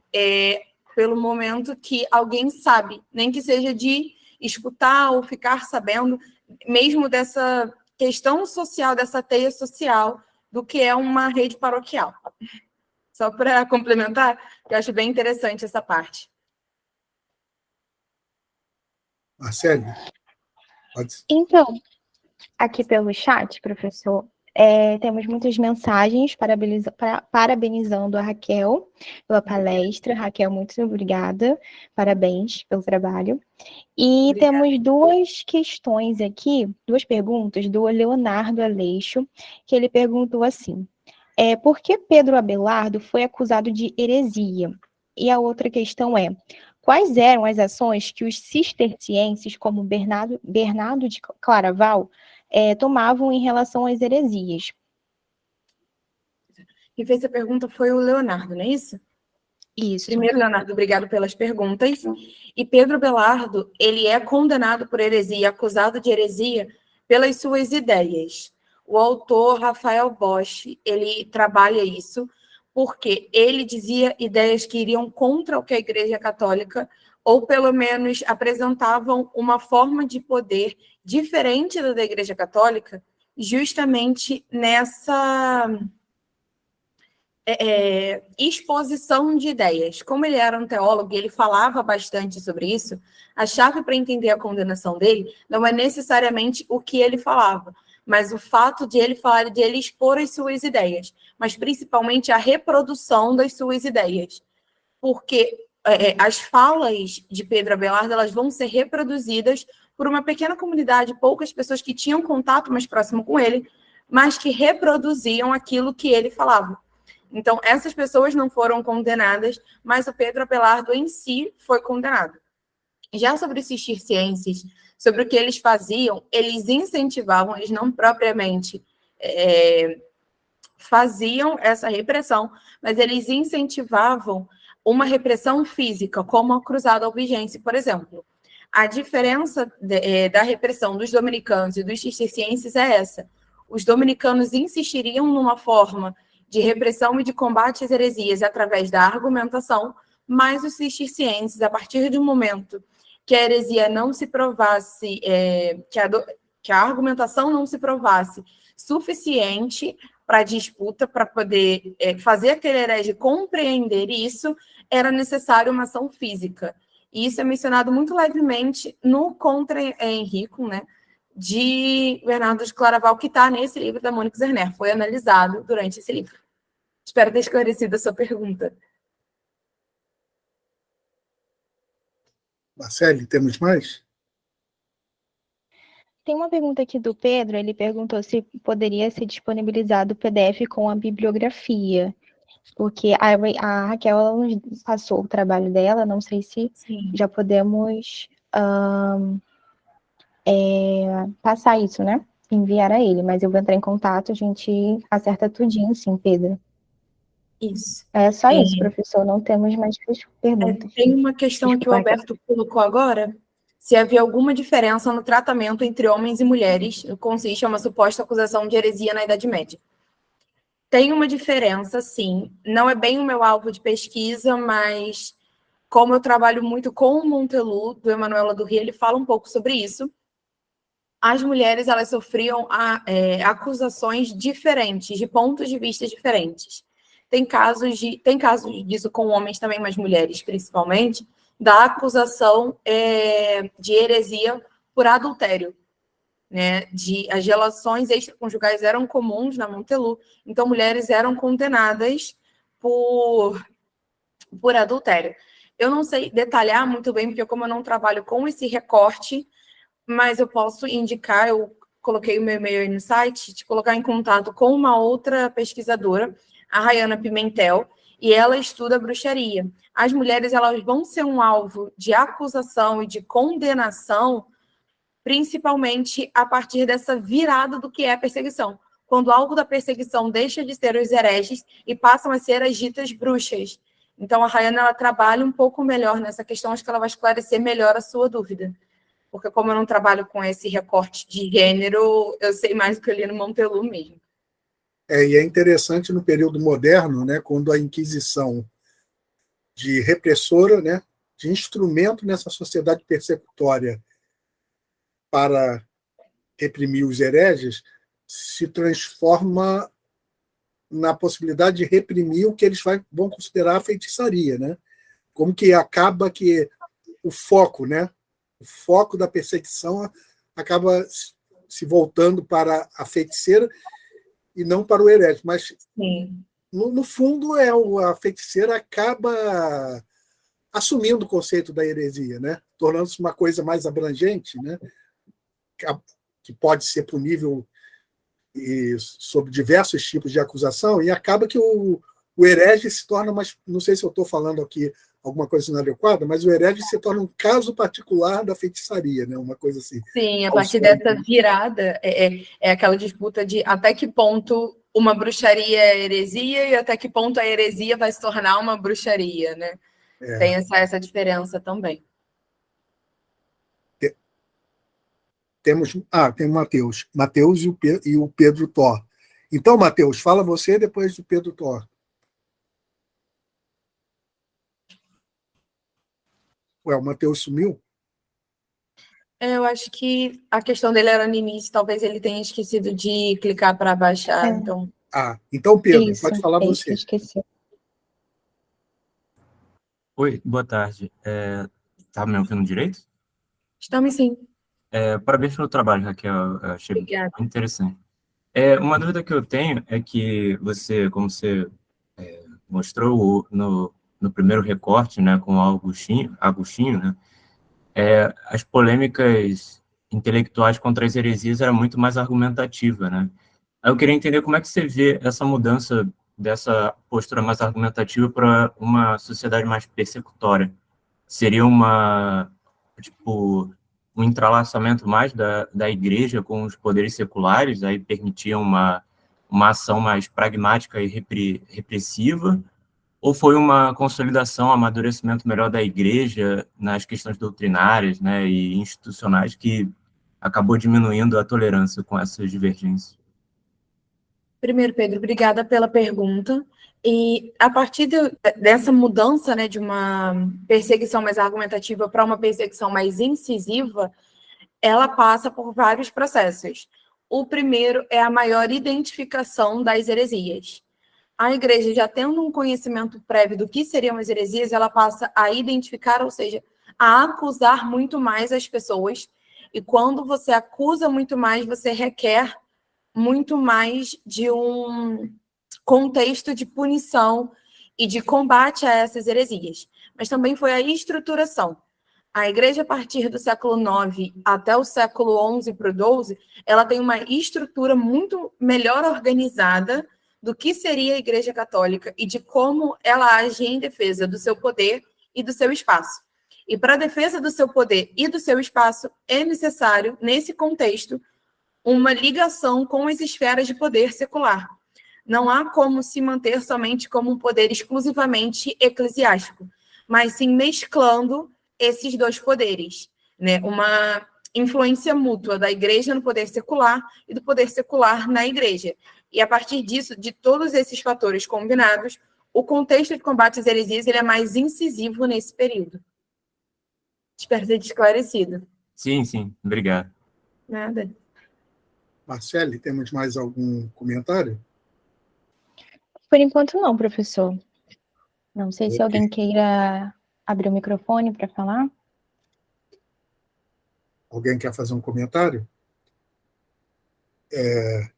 S3: pelo momento que alguém sabe, nem que seja de escutar ou ficar sabendo, mesmo dessa questão social, dessa teia social, do que é uma rede paroquial. Só para complementar, eu acho bem interessante essa parte.
S1: Marcele?
S2: Então, aqui pelo chat, professor, Temos muitas mensagens parabenizando a Raquel pela palestra. Raquel, muito obrigada. Parabéns pelo trabalho. E
S3: Obrigada.
S2: temos duas questões aqui, duas perguntas do Leonardo Aleixo, que ele perguntou assim: por que Pedro Abelardo foi acusado de heresia? E a outra questão é: quais eram as ações que os cistercienses, como Bernardo de Claraval, tomavam em relação às heresias?
S3: Quem fez a pergunta foi o Leonardo, não é isso?
S2: Isso.
S3: Primeiro, Leonardo, obrigado pelas perguntas. E Pedro Abelardo, ele é condenado por heresia, acusado de heresia pelas suas ideias. O autor Rafael Bosch, ele trabalha isso porque ele dizia ideias que iriam contra o que a Igreja Católica, ou pelo menos apresentavam uma forma de poder diferente da Igreja Católica, justamente nessa exposição de ideias. Como ele era um teólogo e ele falava bastante sobre isso, a chave para entender a condenação dele não é necessariamente o que ele falava, mas o fato de ele falar, de ele expor as suas ideias, mas principalmente a reprodução das suas ideias. Porque as falas de Pedro Abelardo, elas vão ser reproduzidas por uma pequena comunidade, poucas pessoas que tinham contato mais próximo com ele, mas que reproduziam aquilo que ele falava. Então, essas pessoas não foram condenadas, mas o Pedro Abelardo em si foi condenado. Já sobre os cistercienses, sobre o que eles faziam, eles incentivavam, eles não propriamente faziam essa repressão, mas eles incentivavam uma repressão física, como a Cruzada Albigense, por exemplo. A diferença da repressão dos dominicanos e dos cistercienses é essa. Os dominicanos insistiriam numa forma de repressão e de combate às heresias através da argumentação, mas os cistercienses, a partir de um momento que a heresia não se provasse, que a argumentação não se provasse suficiente para a disputa, para poder fazer aquele herege compreender isso, era necessário uma ação física. E isso é mencionado muito levemente no Contra Henrico, né, de Bernardo de Claraval, que está nesse livro da Mônica Zerner, foi analisado durante esse livro. Espero ter esclarecido a sua pergunta.
S1: Marcele, temos mais?
S2: Tem uma pergunta aqui do Pedro, ele perguntou se poderia ser disponibilizado o PDF com a bibliografia, porque a Raquel ela nos passou o trabalho dela, não sei se já podemos passar isso, né? Enviar a ele, mas eu vou entrar em contato, a gente acerta tudinho, sim, Pedro.
S3: Isso.
S2: É só isso, professor, não temos mais perguntas.
S3: Tem uma questão que o Alberto colocou agora, se havia alguma diferença no tratamento entre homens e mulheres, consiste em uma suposta acusação de heresia na Idade Média. Tem uma diferença, sim. Não é bem o meu alvo de pesquisa, mas como eu trabalho muito com o Montelu, do Emanuel Durri, ele fala um pouco sobre isso. As mulheres, elas sofriam acusações diferentes, de pontos de vista diferentes. Tem casos disso com homens também, mas mulheres principalmente, da acusação de heresia por adultério. Né? As relações extraconjugais eram comuns na Montelu, então mulheres eram condenadas por adultério. Eu não sei detalhar muito bem, porque como eu não trabalho com esse recorte, mas eu posso indicar, eu coloquei o meu e-mail aí no site, te colocar em contato com uma outra pesquisadora, a Rayana Pimentel, e ela estuda bruxaria. As mulheres, elas vão ser um alvo de acusação e de condenação, principalmente a partir dessa virada do que é a perseguição. Quando o alvo da perseguição deixa de ser os hereges e passam a ser as ditas bruxas. Então, a Rayana, ela trabalha um pouco melhor nessa questão, acho que ela vai esclarecer melhor a sua dúvida. Porque como eu não trabalho com esse recorte de gênero, eu sei mais do que eu li no Montelu mesmo.
S1: E é interessante no período moderno, né, quando a Inquisição de repressora, né, de instrumento nessa sociedade persecutória para reprimir os hereges, se transforma na possibilidade de reprimir o que eles vão considerar a feitiçaria, né? Como que acaba que o foco, né? O foco da perseguição acaba se voltando para a feiticeira e não para o herege. Mas,
S3: Sim.
S1: no fundo, a feiticeira acaba assumindo o conceito da heresia, né? Tornando-se uma coisa mais abrangente, né? Que pode ser punível sob diversos tipos de acusação, e acaba que o herege se torna, não sei se eu estou falando aqui alguma coisa inadequada, mas o herege se torna um caso particular da feitiçaria, né? Uma coisa assim.
S3: Sim, a partir dessa virada, é aquela disputa de até que ponto uma bruxaria é heresia e até que ponto a heresia vai se tornar uma bruxaria, né? Tem essa diferença também.
S1: Tem o Matheus. Matheus e o Pedro Thor. Então, Matheus, fala você depois do Pedro Thor. Ué, o Matheus sumiu?
S3: Eu acho que a questão dele era no início, talvez ele tenha esquecido de clicar para baixar, então...
S1: Então, Pedro,
S2: Isso,
S1: pode falar
S2: que
S1: você.
S2: esqueci.
S6: Oi, boa tarde. Tá me ouvindo direito?
S3: Estamos sim.
S6: Parabéns pelo trabalho, Raquel. Eu achei
S3: Obrigada.
S6: muito interessante. Uma dúvida que eu tenho é que como você mostrou no primeiro recorte, né, com o Agostinho, né, as polêmicas intelectuais contra as heresias eram muito mais argumentativa, né? Aí eu queria entender como é que você vê essa mudança dessa postura mais argumentativa para uma sociedade mais persecutória. Seria um entrelaçamento mais da igreja com os poderes seculares, aí permitia uma ação mais pragmática e repressiva, ou foi uma consolidação, um amadurecimento melhor da igreja nas questões doutrinárias, né, e institucionais que acabou diminuindo a tolerância com essas divergências?
S3: Primeiro, Pedro, obrigada pela pergunta. E a partir dessa mudança, né, de uma perseguição mais argumentativa para uma perseguição mais incisiva, ela passa por vários processos. O primeiro é a maior identificação das heresias. A igreja, já tendo um conhecimento prévio do que seriam as heresias, ela passa a identificar, ou seja, a acusar muito mais as pessoas. E quando você acusa muito mais, você requer muito mais de um contexto de punição e de combate a essas heresias. Mas também foi a estruturação. A igreja, a partir do século IX até o século XI para o XII, ela tem uma estrutura muito melhor organizada do que seria a igreja católica e de como ela age em defesa do seu poder e do seu espaço. E para a defesa do seu poder e do seu espaço, é necessário, nesse contexto, uma ligação com as esferas de poder secular. Não há como se manter somente como um poder exclusivamente eclesiástico, mas sim mesclando esses dois poderes, né? Uma influência mútua da igreja no poder secular e do poder secular na igreja. E a partir disso, de todos esses fatores combinados, o contexto de combate às heresias ele é mais incisivo nesse período. Espero ter te esclarecido.
S6: Sim, obrigado.
S3: Nada.
S1: Marcele, temos mais algum comentário?
S2: Por enquanto não, professor. Não sei se alguém queira abrir o microfone para falar.
S1: Alguém quer fazer um comentário? É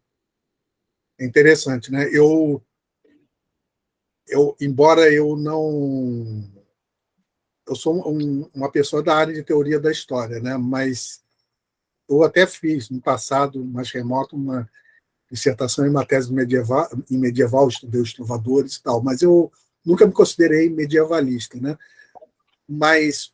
S1: interessante, né? Embora eu não... Eu sou uma pessoa da área de teoria da história, né? Mas eu até fiz, no passado, mais remoto, uma dissertação em uma tese medieval, estudei os trovadores e tal, mas eu nunca me considerei medievalista, né? Mas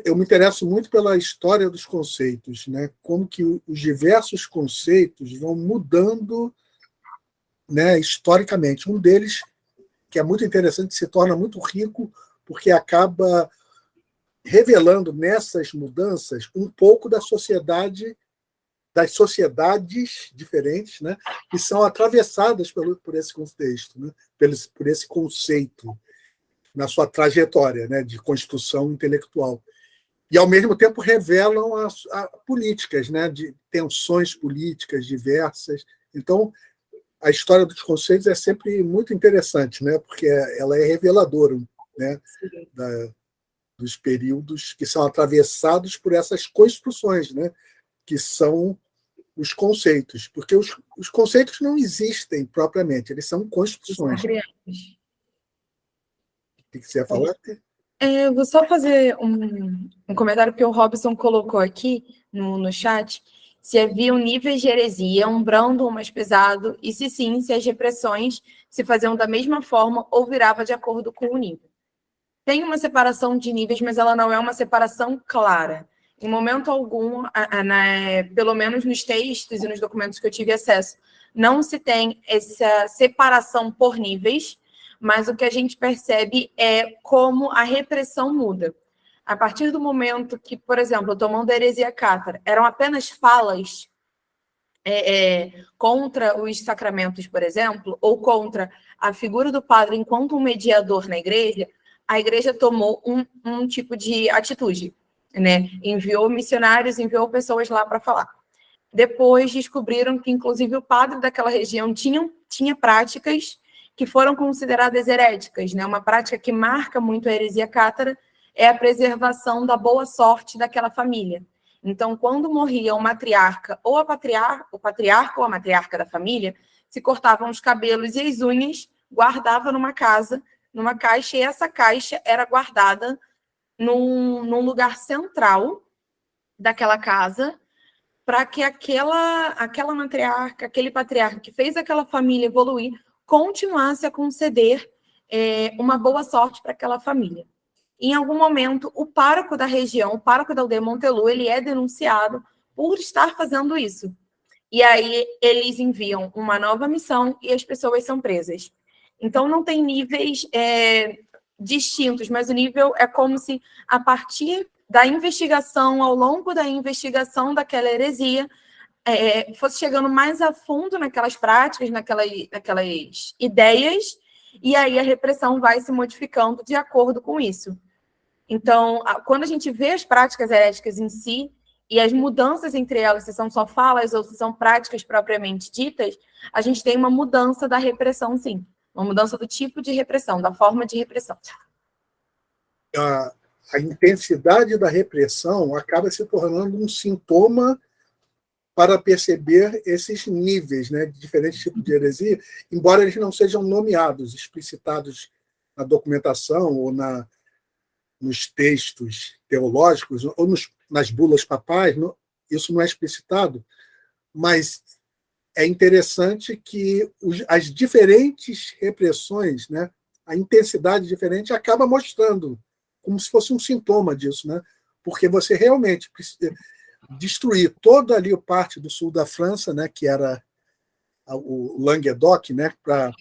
S1: eu me interesso muito pela história dos conceitos, né? Como que os diversos conceitos vão mudando, né, historicamente. Um deles, que é muito interessante, se torna muito rico, porque acaba revelando nessas mudanças um pouco da sociedade, das sociedades diferentes, né, que são atravessadas por esse contexto, né, por esse conceito, na sua trajetória, né, de construção intelectual. E, ao mesmo tempo, revelam as políticas, né, de tensões políticas diversas. Então, a história dos conceitos é sempre muito interessante, né, porque ela é reveladora, né, dos períodos que são atravessados por essas construções, né, que são os conceitos, porque os conceitos não existem propriamente, eles são construções. O que você ia falar?
S3: Eu vou só fazer um comentário, porque o Robson colocou aqui no chat se haviam níveis de heresia, um brando ou mais pesado, e se sim, se as repressões se faziam da mesma forma ou virava de acordo com o nível. Tem uma separação de níveis, mas ela não é uma separação clara. Em momento algum, pelo menos nos textos e nos documentos que eu tive acesso, não se tem essa separação por níveis, mas o que a gente percebe é como a repressão muda. A partir do momento que, por exemplo, eu tomando a heresia cátara, eram apenas falas contra os sacramentos, por exemplo, ou contra a figura do padre enquanto um mediador na igreja, a igreja tomou um tipo de atitude, né? Enviou missionários, enviou pessoas lá para falar. Depois descobriram que, inclusive, o padre daquela região tinha práticas que foram consideradas heréticas, né? Uma prática que marca muito a heresia cátara é a preservação da boa sorte daquela família. Então, quando morria o matriarca ou o patriarca ou a matriarca da família, se cortavam os cabelos e as unhas, guardava numa caixa, e essa caixa era guardada num lugar central daquela casa, para que aquela matriarca, aquele patriarca que fez aquela família evoluir, continuasse a conceder uma boa sorte para aquela família. Em algum momento, o pároco da região, o pároco da aldeia Montelu, ele é denunciado por estar fazendo isso. E aí eles enviam uma nova missão e as pessoas são presas. Então, não tem níveis distintos, mas o nível é como se, a partir da investigação, ao longo da investigação daquela heresia, fosse chegando mais a fundo naquelas práticas, naquelas ideias, e aí a repressão vai se modificando de acordo com isso. Então, quando a gente vê as práticas heréticas em si, e as mudanças entre elas, se são só falas ou se são práticas propriamente ditas, a gente tem uma mudança da repressão, sim. Uma mudança do tipo de repressão, da forma de repressão.
S1: A intensidade da repressão acaba se tornando um sintoma para perceber esses níveis, né, de diferentes tipos de heresia, embora eles não sejam nomeados, explicitados na documentação ou nos textos teológicos ou nas bulas papais, isso não é explicitado, mas é interessante que as diferentes repressões, né, a intensidade diferente acaba mostrando como se fosse um sintoma disso, né? Porque você realmente precisa destruir toda ali a parte do sul da França, né, que era o Languedoc, né, para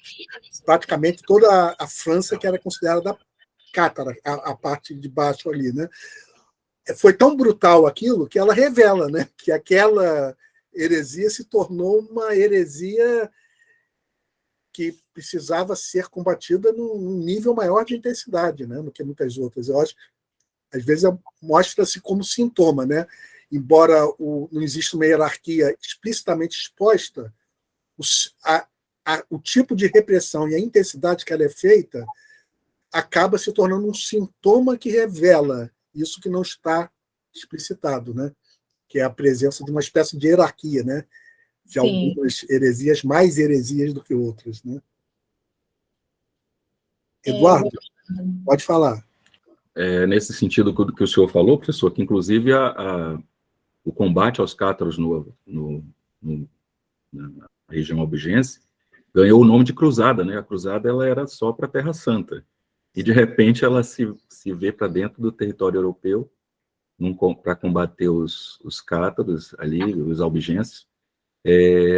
S1: praticamente toda a França que era considerada cátara, a parte de baixo ali, né? Foi tão brutal aquilo que ela revela, né, que aquela heresia se tornou uma heresia que precisava ser combatida num nível maior de intensidade, né, do que muitas outras. Eu acho, às vezes, mostra-se como sintoma, né? Embora não exista uma hierarquia explicitamente exposta, o tipo de repressão e a intensidade que ela é feita acaba se tornando um sintoma que revela isso que não está explicitado, né? Que é a presença de uma espécie de hierarquia, né? De algumas heresias, mais heresias do que outras, né? Eduardo, pode falar.
S4: Nesse sentido que o senhor falou, professor, que inclusive o combate aos cátaros na região albigense ganhou o nome de cruzada, né? A cruzada ela era só para a Terra Santa. E, de repente, ela se vê para dentro do território europeu para combater os cátaros ali, os albigenses.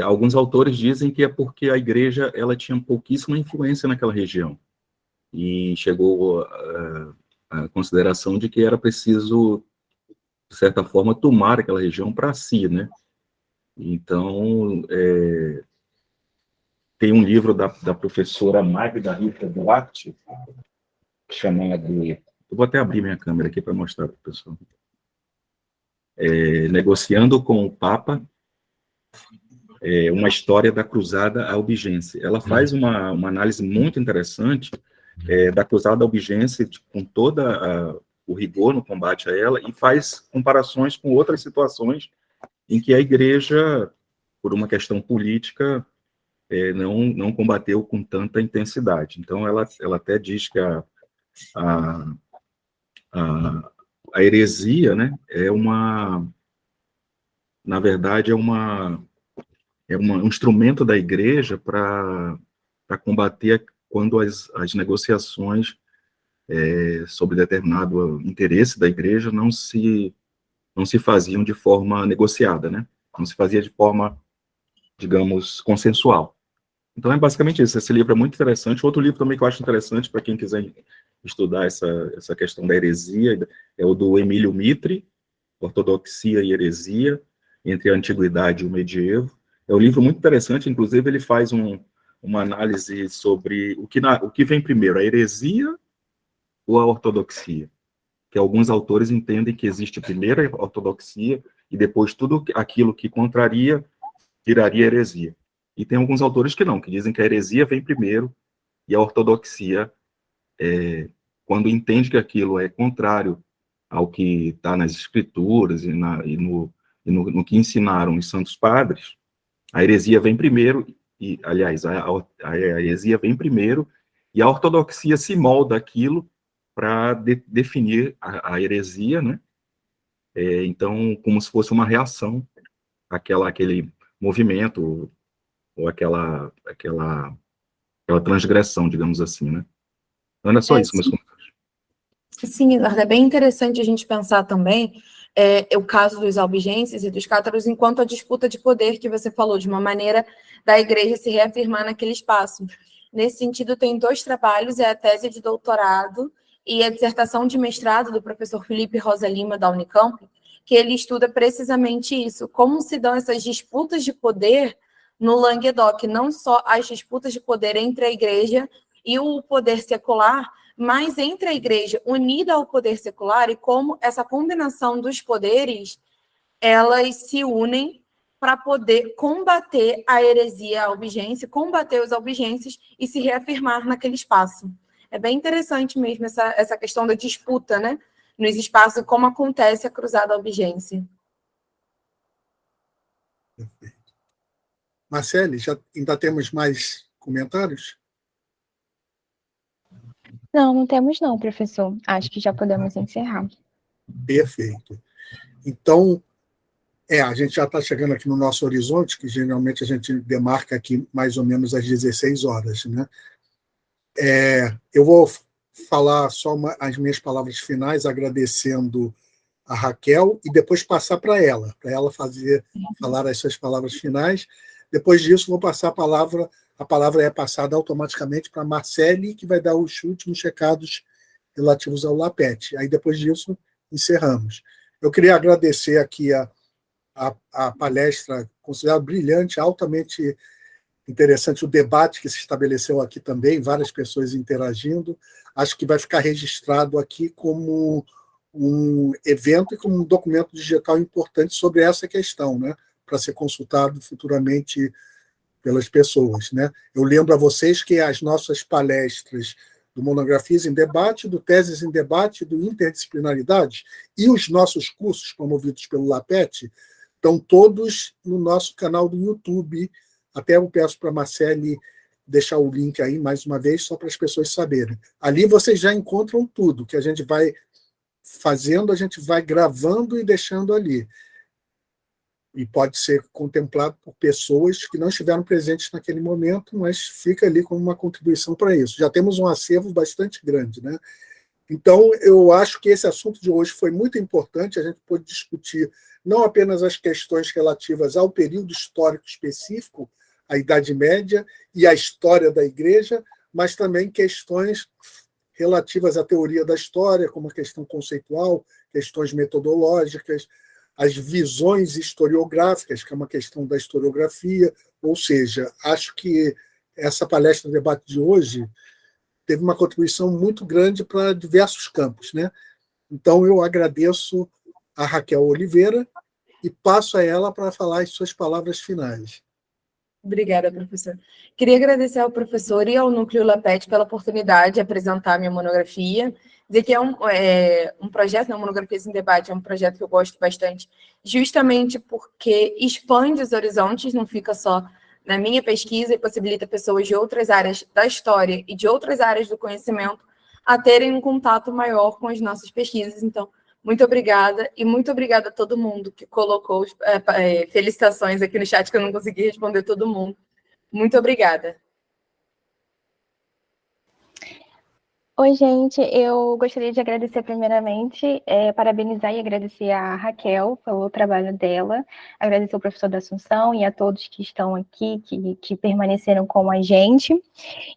S4: Alguns autores dizem que é porque a igreja ela tinha pouquíssima influência naquela região. E chegou a consideração de que era preciso, de certa forma, tomar aquela região para si, né? Então, tem um livro da professora Magda Rita Duarte, chamado... Eu vou até abrir minha câmera aqui para mostrar para o pessoal. Negociando com o Papa, uma história da cruzada albigense. Ela faz uma análise muito interessante da cruzada albigense, com todo o rigor no combate a ela, e faz comparações com outras situações em que a igreja por uma questão política, não combateu com tanta intensidade. Então, ela até diz que a heresia, né, na verdade, um instrumento da igreja para combater quando as negociações sobre determinado interesse da igreja não se faziam de forma negociada, né? Não se fazia de forma, digamos, consensual. Então, é basicamente isso. Esse livro é muito interessante. Outro livro também que eu acho interessante, para quem quiser estudar essa questão da heresia, é o do Emílio Mitre, Ortodoxia e Heresia, entre a Antiguidade e o Medievo. É um livro muito interessante, inclusive ele faz uma análise sobre o que vem primeiro, a heresia ou a ortodoxia, que alguns autores entendem que existe primeiro a ortodoxia e depois tudo aquilo que contraria viraria heresia. E tem alguns autores que não, que dizem que a heresia vem primeiro e a ortodoxia, quando entende que aquilo é contrário ao que está nas escrituras e no que ensinaram os santos padres, a heresia vem primeiro, e, aliás, a heresia vem primeiro e a ortodoxia se molda aquilo para definir a heresia, né? Então, como se fosse uma reação àquele movimento ou aquela transgressão, digamos assim, né? Não era só isso, meus comentários.
S3: Sim, Eduardo, é bem interessante a gente pensar também o caso dos albigenses e dos cátaros enquanto a disputa de poder que você falou, de uma maneira da igreja se reafirmar naquele espaço. Nesse sentido, tem 2 trabalhos, é a tese de doutorado e a dissertação de mestrado do professor Felipe Rosa Lima, da Unicamp, que ele estuda precisamente isso, como se dão essas disputas de poder no Languedoc, não só as disputas de poder entre a igreja e o poder secular, mas entre a igreja unida ao poder secular e como essa combinação dos poderes, elas se unem para poder combater a heresia albigense, combater os albigenses e se reafirmar naquele espaço. É bem interessante mesmo essa questão da disputa, né, nos espaços, como acontece a cruzada albigense.
S1: Perfeito. Marcele, ainda temos mais comentários?
S2: Não temos não, professor. Acho que já podemos encerrar.
S1: Perfeito. Então, a gente já está chegando aqui no nosso horizonte, que geralmente a gente demarca aqui mais ou menos às 16 horas, né? Eu vou falar só as minhas palavras finais, agradecendo a Raquel, e depois passar para ela falar as suas palavras finais. Depois disso, vou passar a palavra é passada automaticamente para a Marcele, que vai dar os últimos recados relativos ao LAPET. Aí, depois disso, encerramos. Eu queria agradecer aqui a palestra, considerada brilhante, altamente interessante, o debate que se estabeleceu aqui também, várias pessoas interagindo. Acho que vai ficar registrado aqui como um evento e como um documento digital importante sobre essa questão, né, para ser consultado futuramente pelas pessoas, né? Eu lembro a vocês que as nossas palestras do Monografias em Debate, do Teses em Debate, do Interdisciplinaridade e os nossos cursos promovidos pelo LAPET estão todos no nosso canal do YouTube. Até eu peço para a Marcele deixar o link aí mais uma vez, só para as pessoas saberem. Ali vocês já encontram tudo que a gente vai fazendo, a gente vai gravando e deixando ali. E pode ser contemplado por pessoas que não estiveram presentes naquele momento, mas fica ali como uma contribuição para isso. Já temos um acervo bastante grande, né? Então, eu acho que esse assunto de hoje foi muito importante, a gente pôde discutir não apenas as questões relativas ao período histórico específico, a Idade Média e a história da Igreja, mas também questões relativas à teoria da história, como a questão conceitual, questões metodológicas, as visões historiográficas, que é uma questão da historiografia, ou seja, acho que essa palestra, debate de hoje, teve uma contribuição muito grande para diversos campos, né? Então, eu agradeço a Raquel Oliveira e passo a ela para falar as suas palavras finais.
S3: Obrigada, professor. Queria agradecer ao professor e ao Núcleo LAPET pela oportunidade de apresentar a minha monografia. dizer que é um projeto, não, Monografias em Debate, é um projeto que eu gosto bastante, justamente porque expande os horizontes, não fica só na minha pesquisa e possibilita pessoas de outras áreas da história e de outras áreas do conhecimento a terem um contato maior com as nossas pesquisas. Então, muito obrigada, e muito obrigada a todo mundo que colocou felicitações aqui no chat, que eu não consegui responder todo mundo. Muito obrigada.
S2: Oi, gente, eu gostaria de agradecer primeiramente, parabenizar e agradecer a Raquel pelo trabalho dela, agradecer ao professor da Assunção e a todos que estão aqui, que permaneceram com a gente,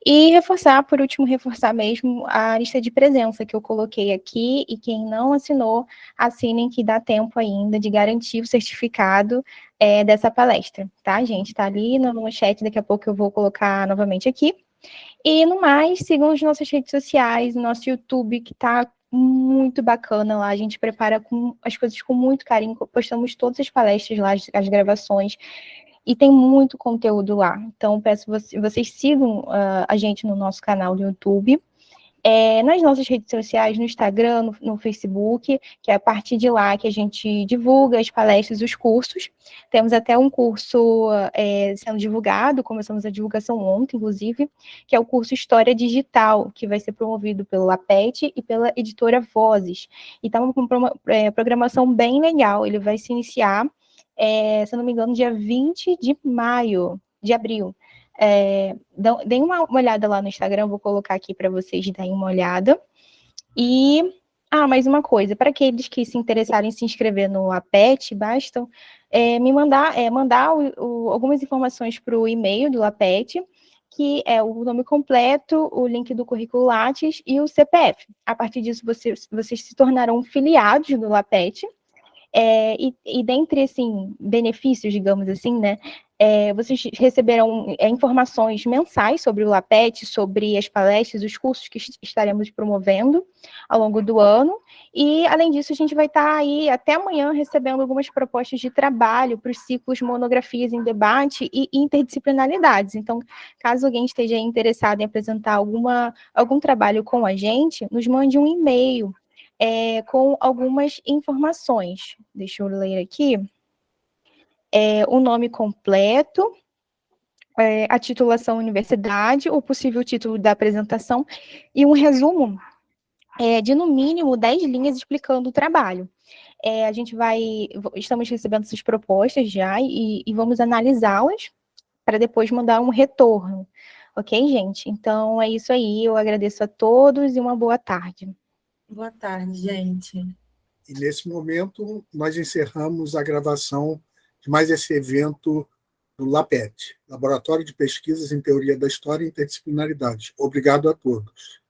S2: e reforçar, por último, reforçar mesmo a lista de presença que eu coloquei aqui, e quem não assinou, assinem, que dá tempo ainda de garantir o certificado dessa palestra, tá, gente? Tá ali no chat, daqui a pouco eu vou colocar novamente aqui. E no mais, sigam as nossas redes sociais, nosso YouTube, que tá muito bacana lá. A gente prepara as coisas com muito carinho, postamos todas as palestras lá, as gravações, e tem muito conteúdo lá. Então, peço vocês sigam a gente no nosso canal do YouTube. Nas nossas redes sociais, no Instagram, no Facebook, que é a partir de lá que a gente divulga as palestras, os cursos. Temos até um curso sendo divulgado, começamos a divulgação ontem, inclusive, que é o curso História Digital, que vai ser promovido pelo LAPET e pela editora Vozes. E está com uma programação bem legal. Ele vai se iniciar, se eu não me engano, dia 20 de abril. Deem uma olhada lá no Instagram, vou colocar aqui para vocês darem uma olhada. E, mais uma coisa, para aqueles que se interessarem em se inscrever no LAPET, basta me mandar algumas informações para o e-mail do LAPET, que é o nome completo, o link do currículo Lattes e o CPF. A partir disso, vocês se tornarão filiados do LAPET. E dentre, assim, benefícios, digamos assim, né, vocês receberão informações mensais sobre o LAPET, sobre as palestras, os cursos que estaremos promovendo ao longo do ano, e, além disso, a gente vai estar aí até amanhã recebendo algumas propostas de trabalho para os ciclos Monografias em Debate e Interdisciplinaridades. Então, caso alguém esteja interessado em apresentar algum trabalho com a gente, nos mande um e-mail com algumas informações. Deixa eu ler aqui. O nome completo, a titulação universidade, o possível título da apresentação e um resumo de, no mínimo, 10 linhas explicando o trabalho. Estamos recebendo essas propostas já e vamos analisá-las para depois mandar um retorno. Ok, gente? Então, é isso aí. Eu agradeço a todos e uma boa tarde.
S3: Boa tarde, gente.
S1: E, nesse momento, nós encerramos a gravação de mais esse evento do LAPET, Laboratório de Pesquisas em Teoria da História e Interdisciplinaridade. Obrigado a todos.